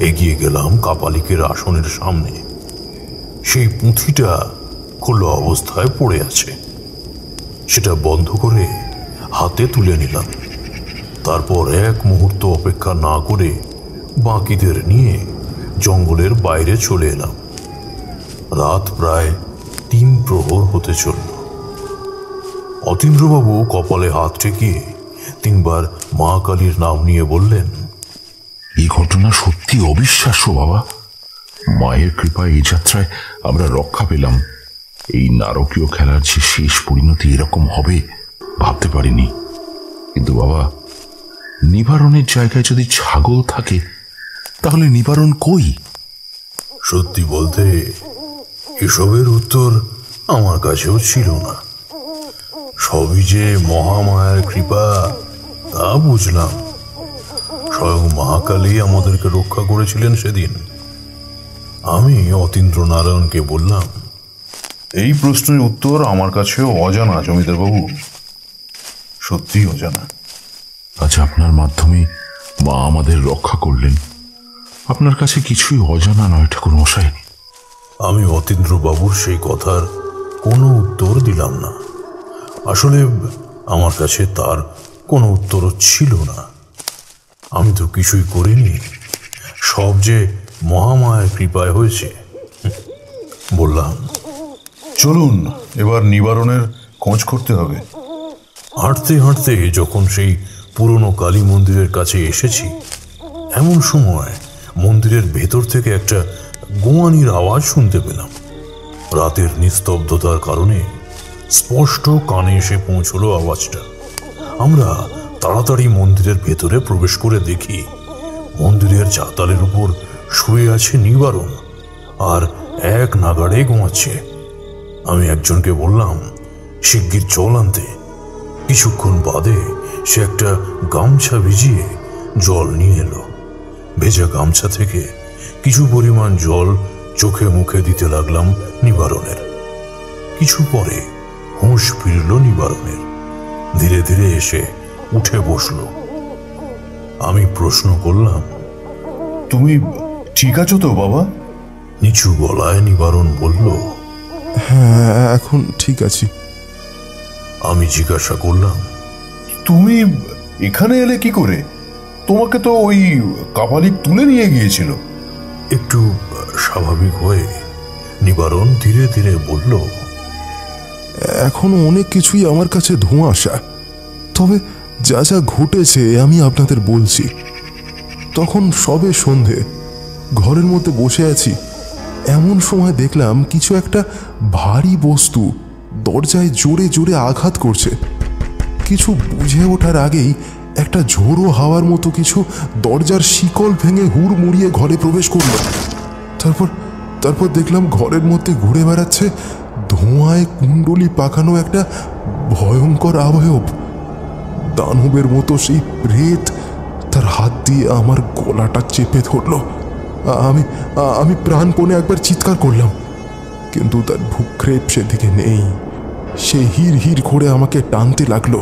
এগিয়ে গেলাম কাপালিকের আসনের সামনে। সেই পুঁথিটা খোলা অবস্থায় পড়ে আছে। সেটা বন্ধ করে হাতে তুলে নিলাম। তারপর এক মুহূর্ত অপেক্ষা না করে বাকিদের নিয়ে জঙ্গলের বাইরে চলে এলাম। রাত প্রায় 3 প্রহর হতে চলল। অতীন্দ্রবাবু কপালে হাত ঠেকিয়ে 3 বার মা কালীর নাম নিয়ে বললেন, এই ঘটনা সত্যি অবিশ্বাস্য বাবা। মায়ের কৃপায় এই যাত্রায় আমরা রক্ষা পেলাম। এই নারকীয় খেলার যে শেষ পরিণতি এরকম হবে ভাবতে পারিনি। কিন্তু বাবা, নিবারণের জায়গায় যদি ছাগল থাকে তাহলে নিবারণ কই? সত্যি বলতে এসবের উত্তর আমার কাছেও ছিল না। সবই যে মহামায়ার কৃপা তা বুঝলাম। স্বয়ং মহাকালী আমাদেরকে রক্ষা করেছিলেন সেদিন। আমি অতীন্দ্র নারায়ণকে বললাম, এই প্রশ্নের উত্তর আমার কাছেও অজানা জমিদার বাবু, সত্যি অজানা। আজ আপনার মাধ্যমে মা আমাদের রক্ষা করলেন, আপনার কাছে কিছুই অজানা নয় ঠাকুর মশাই। আমি অতীন্দ্র বাবুর সেই কথার কোনো উত্তর দিলাম না। আসলে আমার কাছে তার কোনো উত্তরও ছিল না। আমি তো কিছুই করিনি, সব যে মহামায়ার কৃপায় হয়েছে। বললাম, চলুন এবার নিবারণের খোঁজ করতে হবে। হাঁটতে হাঁটতে যখন সেই পুরনো কালী মন্দিরের কাছে এসেছি, এমন সময় মন্দিরের ভেতর থেকে একটা গোয়ানির আওয়াজ শুনতে পেলাম। রাতের নিস্তব্ধতার কারণে স্পষ্ট কানে এসে পৌঁছলো আওয়াজটা। আমরা তাড়াতাড়ি মন্দিরের ভেতরে প্রবেশ করে দেখি মন্দিরের চাতালের উপর শুয়ে আছে নিবারণ, আর এক নাগাড়ে ঘুমাচ্ছে। আমি একজনকে বললাম শিগগির জল আনতে। কিছুক্ষণ বাদে সে একটা গামছা ভিজিয়ে জল নিয়ে এলো। ভেজা গামছা থেকে কিছু পরিমাণ জল চোখে মুখে দিতে লাগলাম নিবারণের। কিছু পরে হুঁশ ফিরল নিবারণের। ধীরে ধীরে এসে উঠে বসল। আমি প্রশ্ন করলাম, তুমি ঠিক আছো তো বাবা? নিচু গলায় নিবারণ বলল, হ্যাঁ, এখন ঠিক আছি। আমি জিজ্ঞাসা করলাম, তুমি এখানে এলে কি করে? তোমাকে তো ওই কাপালিক তুলে নিয়ে গিয়েছিল। একটু স্বাভাবিক হয়ে নিবারণ ধীরে ধীরে বলল, এখনো অনেক কিছুই আমার কাছে ধোঁয়াশা, তবে যা যা ঘটেছে আমি আপনাদের বলছি। তখন সবে সন্ধে, ঘরের মধ্যে বসে আছি, এমন সময় দেখলাম কিছু একটা ভারী বস্তু দরজায় জোরে জোরে আঘাত করছে। কিছু বুঝে ওঠার আগেই একটা ঝোড়ো হাওয়ার মতো কিছু দরজার শিকল ভেঙে হুড়মুড়িয়ে ঘরে প্রবেশ করল। তারপর দেখলাম ঘরের মধ্যে ঘুরে বেড়াচ্ছে ধোঁয়ায় কুণ্ডলি পাকানো একটা ভয়ঙ্কর অবয়ব। দানবের মতো সেই প্রেত তার হাত দিয়ে আমার গলাটা চেপে ধরল। আমি প্রাণপণে একবার চিৎকার করলাম, কিন্তু তার ভূক্ষেপ সেদিকে নেই। সে হির হির করে আমাকে টানতে লাগলো।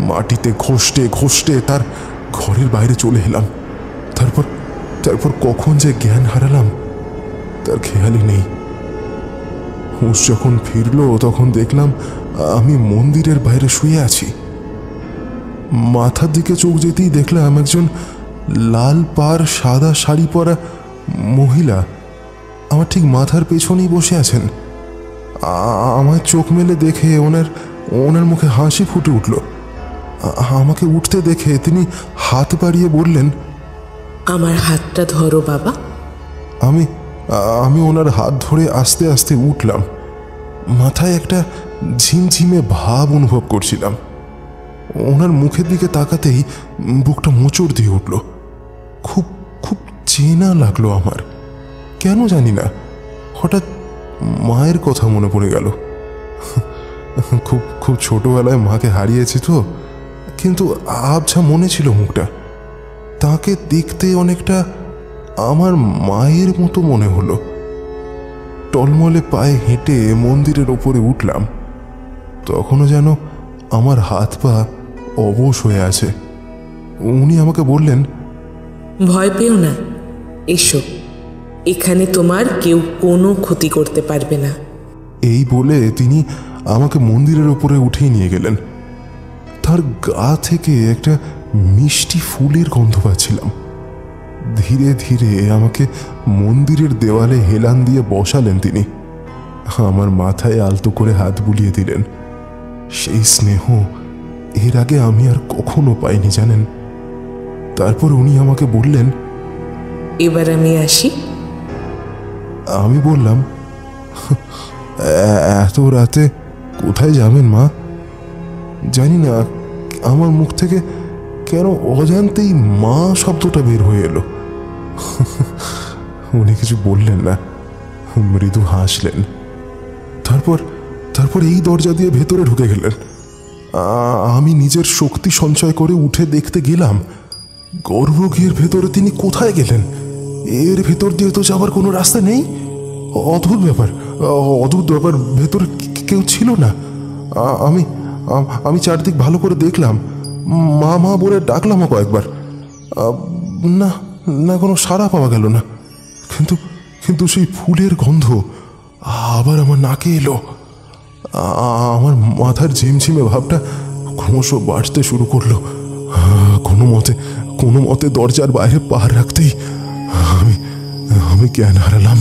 মাটিতে ঘষতে ঘষতে তার ঘরের বাইরে চলে এলাম। তারপর কখন যে জ্ঞান হারালাম তার খেয়ালই নেই। হুঁশ যখন ফিরল তখন দেখলাম আমি মন্দিরের বাইরে শুয়ে আছি। মাথার দিকে চোখ যেতেই দেখলাম একজন লাল পাড় সাদা শাড়ি পরা মহিলা আমার ঠিক মাথার পেছনেই বসে আছেন। আমার চোখ মেলে দেখে ওনার মুখে হাসি ফুটে উঠল। আমাকে উঠতে দেখে তিনি হাত বাড়িয়ে বললেন, আমার হাতটা ধরো বাবা। আমি ওনার হাত ধরে আস্তে আস্তে উঠলাম। মাথায় একটা ঝিমঝিমে ভাব অনুভব করছিলাম। ওনার মুখের দিকে তাকাতেই বুকটা মোচড় দিয়ে উঠল। খুব খুব চেনা লাগলো আমার, কেন জানি না। হঠাৎ মায়ের কথা মনে পড়ে গেল। খুব খুব ছোটবেলায় মাকে হারিয়েছি তো, কিন্তু আবছা মনে ছিল মুখটা। তাকে দেখতে অনেকটা আমার মায়ের মতো মনে হলো। টলমলে পায়ে হেঁটে মন্দিরের ওপরে উঠলাম। তখনও যেন আমার হাত পা অবশ হয়ে আছে। উনি আমাকে বললেন, ভয় পেও না, এসো, এখানে তোমার কেউ কোনো ক্ষতি করতে পারবে না। এই বলে তিনি আমাকে মন্দিরের ওপরে উঠিয়ে নিয়ে গেলেন। তার গা থেকে একটা মিষ্টি ফুলের গন্ধ পাচ্ছিলাম। ধীরে ধীরে আমাকে মন্দিরের দেওয়ালে হেলান দিয়ে বসালেন তিনি। আমার মাথায় আলতো করে হাত বুলিয়ে দিলেন। সেই স্নেহ এর আগে আমি আর কখনো পাইনি জানেন। তারপর উনি আমাকে বললেন, এবার আমি আসি। আমি বললাম, এত রাতে কোথায় যাবেন মা? জানি না, আমার মুখ থেকে কেন অজান্তেই মা শব্দটা বের হয়ে এলো। উনি কিছু বললেন না, মৃদু হাসলেন। তারপর এই দরজা দিয়ে ভেতরে ঢুকে গেলেন। আমি নিজের শক্তি সঞ্চয় করে উঠে দেখতে গেলাম গর্ভগৃহের ভেতরে তিনি কোথায় গেলেন। এর ভেতর দিয়ে তো যাবার কোনো রাস্তা নেই। অদ্ভুত ব্যাপার, ভেতরে কেউ ছিল না। আমি চারদিক ভালো করে দেখলাম, মা মা বলে ডাকলামও কয়েকবার, না কোনো সাড়া পাওয়া গেল না। কিন্তু সেই ফুলের গন্ধ আবার আমার নাকে এলো। আমার মাথার ঝিমঝিমে ভাবটা ক্রমশ বাড়তে শুরু করলো। কোনো মতে দরজার বাইরে পা রাখতেই আমি জ্ঞান হারালাম।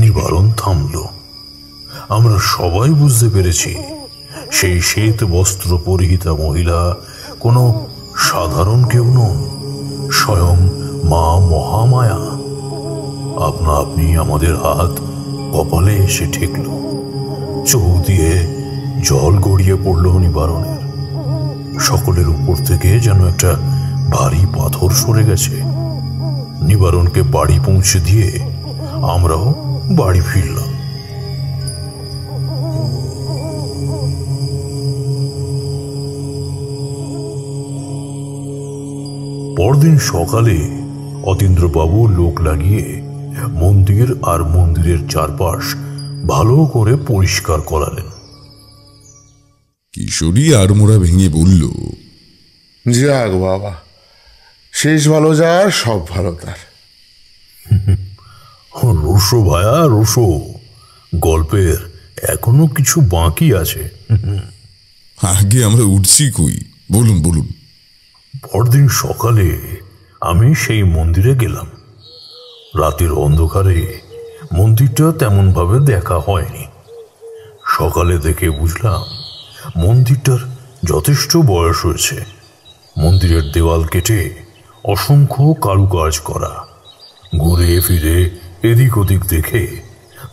নিবারণ থামল। আমরা সবাই বুঝতে পেরেছি সেই শ্বেত বস্ত্র পরিহিতা মহিলা কোনো সাধারণ কেউ নন, স্বয়ং মা মহামায়া। আপনা আপনি আমাদের হাত কপালে এসে ঠেকল। চোখ দিয়ে জল গড়িয়ে পড়ল নিবারণের। সকলের উপর থেকে যেন একটা ভারী পাথর সরে গেছে। নিবারণকে বাড়ি পৌঁছে দিয়ে আমরাও বাড়ি ফিরলাম। পরদিন সকালে অতীন্দ্রবাবু লোক লাগিয়ে মন্দির আর মন্দিরের চারপাশ ভালো করে পরিষ্কার করালেন। কিশোরী আড়মোড়া ভেঙে বলল, যাক বাবা, শেষ ভালো যার সব ভালো তার। রোশো ভায়া রোশো, গল্পের এখনো কিছু বাকি আছে। আগে আমরা উঠছি কই, বলুন। পরদিন সকালে আমি সেই মন্দিরে গেলাম। রাতের অন্ধকারে মন্দিরটা তেমন ভাবে দেখা হয়নি। সকালে দেখে বুঝলাম মন্দিরটার যথেষ্ট বয়স হয়েছে। মন্দিরের দেওয়াল কেটে অসংখ্য কারুকাজ করা। ঘুরে ফিরে এদিক ওদিক দেখে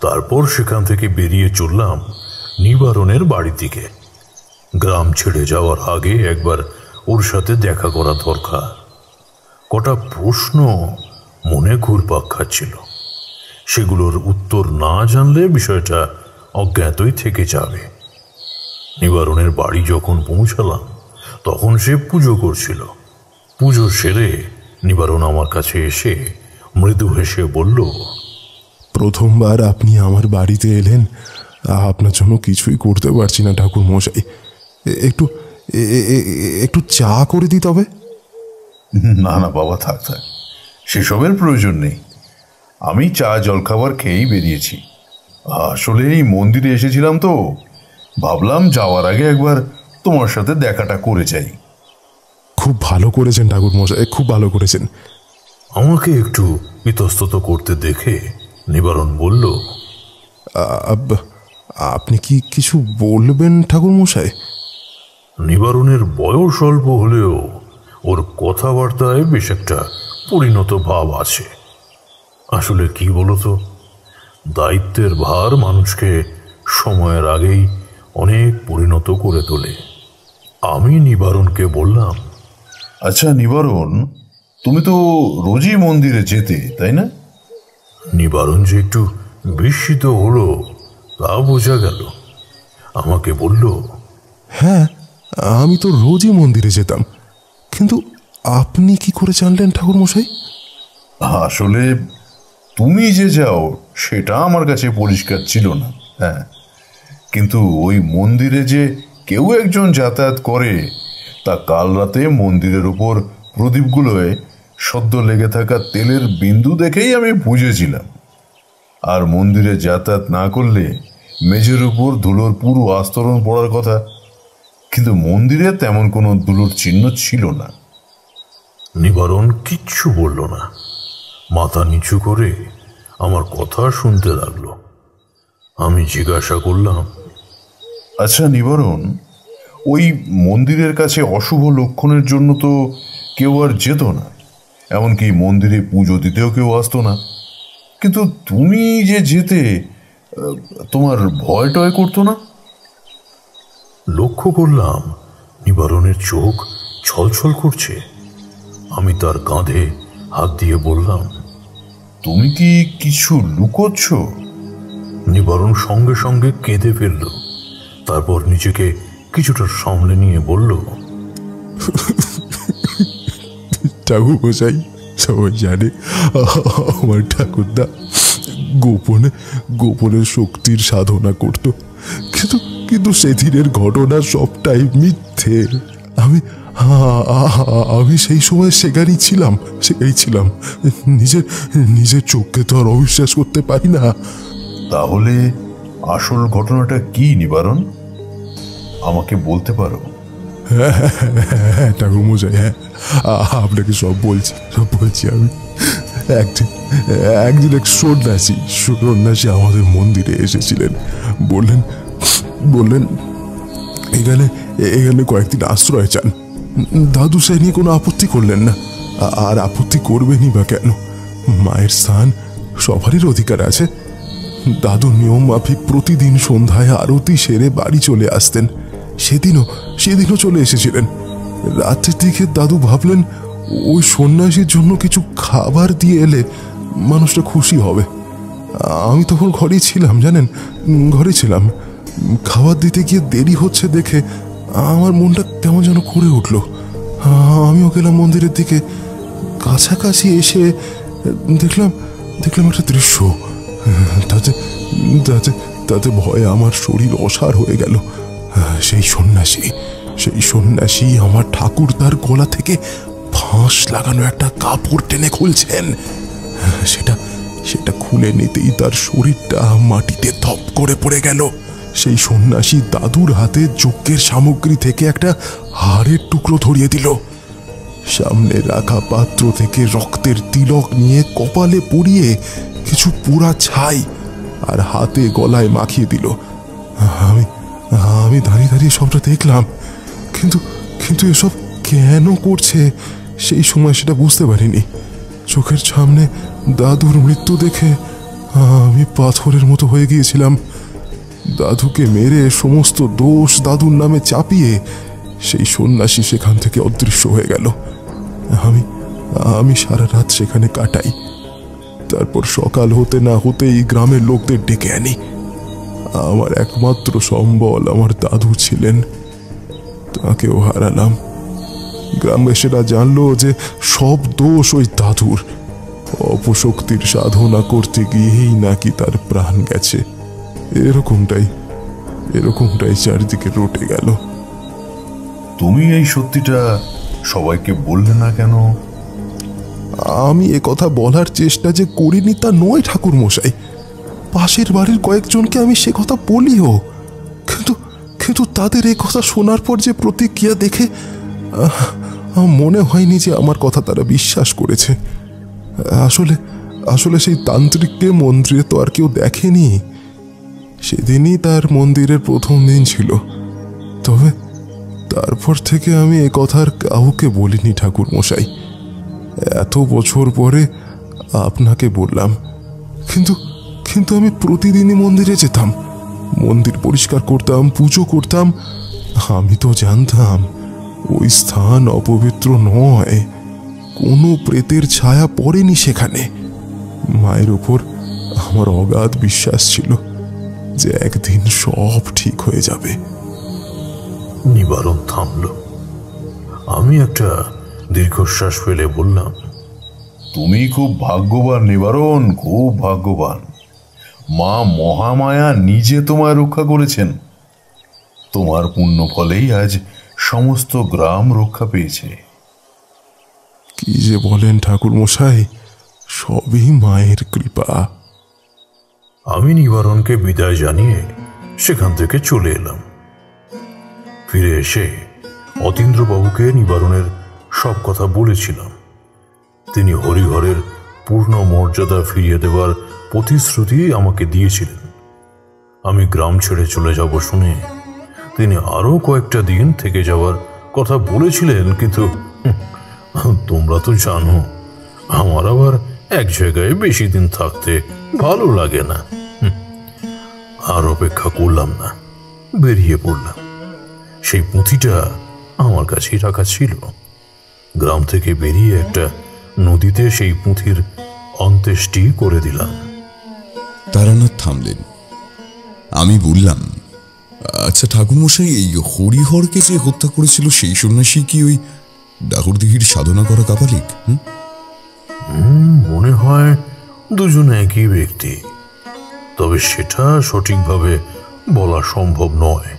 তারপর সেখান থেকে বেরিয়ে চললাম নিবারণের বাড়ির দিকে। গ্রাম ছেড়ে যাওয়ার আগে একবার ওর সাথে দেখা করা দরকার। কটা প্রশ্ন মনে ঘুরপাক খাচ্ছিল, সেগুলোর উত্তর না জানলে বিষয়টা অজ্ঞাতই থেকে যাবে। নিবারণের বাড়ি যখন পৌঁছালাম তখন সে পুজো করছিল। পুজো সেরে নিবারণ আমার কাছে এসে মৃদু হেসে বলল, প্রথমবার আপনি আমার বাড়িতে এলেন, আপনার জন্য কিছুই করতে পারছি না ঠাকুর মশাই। একটু চা করে দিই তবে। না বাবা, থাক, সেসবের প্রয়োজন নেই। আমি চা জলখাবার খেয়েই বেরিয়েছি। আসলে এই মন্দিরে এসেছিলাম তো ভাবলাম যাওয়ার আগে একবার তোমার সাথে দেখাটা করে যাই। খুব ভালো করেছেন ঠাকুর মশাই, খুব ভালো করেছেন। আমাকে একটু ইতস্তত করতে দেখে নিবারণ বলল, আপনি কি কিছু বলবেন ঠাকুর মশাই? নিবারণের বয়স অল্প হলেও ওর কথাবার্তায় বেশ একটা পরিণত ভাব আছে। আসলে কি বলতো, দায়িত্বের ভার মানুষকে সময়ের আগেই অনেক পরিণত করে তোলে। আমি নিবারণকে বললাম, আচ্ছা নিবারণ, তুমি তো রোজই মন্দিরে যেতে, তাই না? নিবারণ যে একটু বিস্মিত হলো তা বোঝা গেল। আমাকে বলল, হ্যাঁ, আমি তো রোজই মন্দিরে যেতাম। কিন্তু আপনি কি করে জানলেন ঠাকুর মশাই? আসলে তুমি যে যাও সেটা আমার কাছে পরিষ্কার ছিল না। হ্যাঁ, কিন্তু ওই মন্দিরে যে কেউ একজন যাতায়াত করে তা কাল রাতে মন্দিরের উপর প্রদীপগুলোয় সদ্য লেগে থাকা তেলের বিন্দু দেখেই আমি বুঝেছিলাম। আর মন্দিরে যাতায়াত না করলে মেঝের উপর ধুলোর পুরো আস্তরণ পড়ার কথা, কিন্তু মন্দিরে তেমন কোনো ধুলোর চিহ্ন ছিল না। নিবারণ কিচ্ছু বলল না, মাথা নিচু করে আমার কথা শুনতে লাগলো। আমি জিজ্ঞাসা করলাম, আচ্ছা নিবারণ, ওই মন্দিরের কাছে অশুভ লক্ষণের জন্য তো কেউ আর যেত না, এমনকি মন্দিরে পুজো দিতেও কেউ আসতো না, কিন্তু তুমি যে যেতে, তোমার ভয় টয় করতো না? লক্ষ্য করলাম নিবারণের চোখ ছলছল করছে। আমি তার কাঁধে হাত দিয়ে বললাম, তুমি কি কিছু লুকোচ্ছ? নিবারণ সঙ্গে সঙ্গে কেঁদে ফেলল। তারপর নিজেকে কিছুটা সামলে নিয়ে বলল, ঠাকুর মশাই, সবাই জানে আমার ঠাকুরদা গোপনে গোপনে শক্তির সাধনা করত, কিন্তু কিন্তু সেদিনের ঘটনা সবটাই মিথ্যে। আমি সেই সময় সেখানেই ছিলাম। নিজের চোখকে তো আর অবিশ্বাস করতে পারি না। তাহলে আসল ঘটনাটা কি নিবারণ? আমাকে বলতে পারো? হ্যাঁ ঠাকুর মশাই, হ্যাঁ, আপনাকে সব বলছি আমি। একদিন এক সন্ন্যাসী আমাদের মন্দিরে এসেছিলেন। বললেন এখানে কয়েকদিন আশ্রয় চান। দাদু সে নিয়ে কোনো আপত্তি করলেন না, আর আপত্তি করবেনই বা কেন? মায়ের স্থান সবারই অধিকার আছে। দাদু নিয়ম মাফিক প্রতিদিন সন্ধ্যায় আরতি সেরে বাড়ি চলে আসতেন। সেদিনও চলে এসেছিলেন। রাতের দিকে দাদু ভাবলেন ওই সন্ন্যাসীর জন্য কিছু খাবার দিয়ে এলে মানুষটা খুশি হবে। আমি তখন ঘরেই ছিলাম। খাবার দিতে গিয়ে দেরি হচ্ছে দেখে আমার মনটা কেমন যেন করে উঠল। আমিও গেলাম মন্দিরের দিকে। কাছাকাছি এসে দেখলাম একটা দৃশ্য। তাতে ভয়ে আমার শরীর অসাড় হয়ে গেল। সেই সন্ন্যাসী আমার ঠাকুরদার গলা থেকে ফাঁস লাগানো একটা কাপড় টেনে খুলছেন। সেটা খুলে নিতেই তার শরীরটা মাটিতে ধপ করে পড়ে গেল। সেই সন্ন্যাসী দাদুর হাতে যজ্ঞের সামগ্রী থেকে একটা হাড়ের টুকরো ধরিয়ে দিল। সামনে রাখা পাত্র থেকে রক্তের তিলক নিয়ে কপালে পরিয়ে কিছু পোড়া ছাই আর হাতে গলায় মাখিয়ে দিল। আমি দাঁড়িয়ে সবটা দেখলাম, কিন্তু এসব কেন করছে সেই সময় সেটা বুঝতে পারিনি। চোখের সামনে দাদুর মৃত্যু দেখে আমি পাথরের মতো হয়ে গিয়েছিলাম। দাদুকে মেরে সমস্ত দোষ দাদুর নামে চাপিয়ে সেই সন্ন্যাসী সেখান থেকে অদৃশ্য হয়ে গেল। আমি সারা রাত সেখানে কাটাই। তারপর সকাল হতে না হতেই গ্রামের লোকদের ডেকে আনি। আমার একমাত্র সম্বল আমার দাদু ছিলেন, তাকেও হারালাম। গ্রামবাসীরা জানলো যে সব দোষ ওই দাদুর। অপশক্তির সাধনা করতে গিয়েই নাকি তার প্রাণ গেছে। এরকমটাই চারিদিকে রটে গেল। তুমি এই সত্যিটা সবাইকে বললে না কেন? আমি এ কথা বলার চেষ্টা যে করিনি তা নয় ঠাকুর মশাই। পাশের বাড়ির কয়েকজনকে আমি সে কথা বলিও, কিন্তু তাদের এই কথা শোনার পর যে প্রতিক্রিয়া দেখে মনে হয়নি যে আমার কথা তারা বিশ্বাস করেছে। আসলে সেই তান্ত্রিককে মন্দিরে তো আর কেউ দেখেনি। সেদিনই তার মন্দিরের প্রথম দিন ছিল। তবে তারপর থেকে আমি এ কথা আর কাউকে বলিনি ঠাকুর মশাই। এত বছর পরে আপনাকে বললাম। কিন্তু আমি প্রতিদিনই মন্দিরে যেতাম, মন্দির পরিষ্কার করতাম, পুজো করতাম। আমি তো জানতাম ওই স্থান অপবিত্র নয়, কোনো প্রেতের ছায়া পড়েনি সেখানে। মায়ের উপর আমার অগাধ বিশ্বাস ছিল যে একদিন সব ঠিক হয়ে যাবে। নিবারণ থামল। আমি একটা দীর্ঘশ্বাস ফেলে বললাম, তুমি খুব ভাগ্যবান নিবারণ, খুব ভাগ্যবান। মা মহামায়া নিজে তোমায় রক্ষা করেছেন। তোমার পুণ্য ফলেই আজ সমস্ত গ্রাম রক্ষা পেয়েছে। কি যে বলেন ঠাকুর মশাই, সবই মায়ের কৃপা। আমি নিবারণকে বিদায় জানিয়ে সেখান থেকে চলে এলাম। ফিরে এসে অতীন্দ্রবাবুকে নিবারণের সব কথা বলেছিলাম। তিনি হরিহরের পূর্ণ মর্যাদা ফিরিয়ে দেওয়ার প্রতিশ্রুতি আমাকে দিয়েছিলেন। আমি গ্রাম ছেড়ে চলে যাব শুনে তিনি আরো কয়েকটা দিন থেকে যাওয়ার কথা বলেছিলেন, কিন্তু তোমরা তো জানো আমার আবার এক জায়গায় বেশি দিন থাকতে ভালো লাগে না। আর অপেক্ষা করলাম না, বেরিয়ে পড়লাম। সেই পুঁথিটা আমার কাছেই রাখা ছিল। গ্রাম থেকে বেরিয়ে একটা নদীতে সেই পুঁথির অন্ত্যেষ্টি করে দিলাম। তারানাথ থামলেন। আমি বললাম, আচ্ছা ঠাকুরমশাই, এই হরিহরকে যে হত্যা করেছিল সেই সন্ন্যাসী কি ওই ডাহরদিঘির সাধনা করা কাপালিক? মনে হয় দুজন একই ব্যক্তি, তবে সেটা সঠিকভাবে বলা সম্ভব নয়।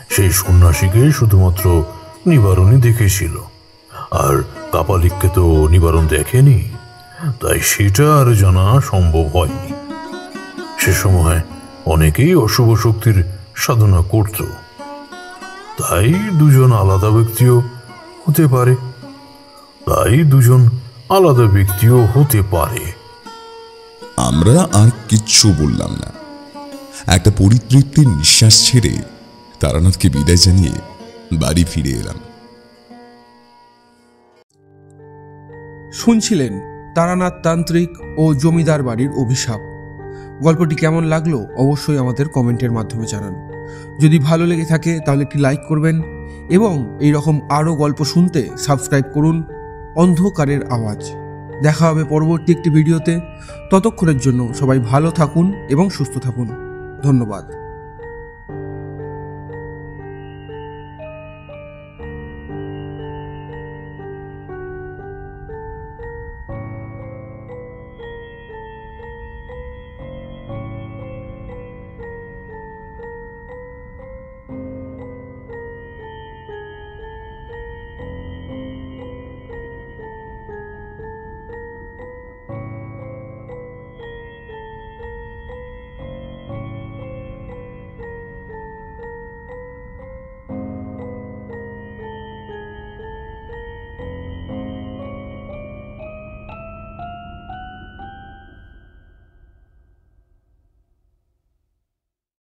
সেই সন্ন্যাসীকে শুধুমাত্র নিবারণই দেখেছিল, আর কাপালিককে তো নিবারণ দেখেনি, তাই সেটা আর জানা সম্ভব হয়নি। সে সময় অনেকেই অশুভ শক্তির সাধনা করত, তাই দুজন আলাদা ব্যক্তিও হতে পারে। আমরা আর কিচ্ছু বললাম না। একটা পরিতৃপ্তির নিঃশ্বাস ছেড়ে তারানাথকে বিদায় জানিয়ে বাড়ি ফিরে এলাম। শুনছিলেন তারানাথ তান্ত্রিক ও জমিদার বাড়ির অভিশাপ। গল্পটি কেমন লাগলো অবশ্যই আমাদের কমেন্টের মাধ্যমে জানান। যদি ভালো লেগে থাকে তাহলে একটি লাইক করবেন এবং এই রকম আরও গল্প শুনতে সাবস্ক্রাইব করুন অন্ধকারের আওয়াজ। দেখা হবে পরবর্তী একটি ভিডিওতে। ততক্ষণের জন্য সবাই ভালো থাকুন এবং সুস্থ থাকুন। ধন্যবাদ।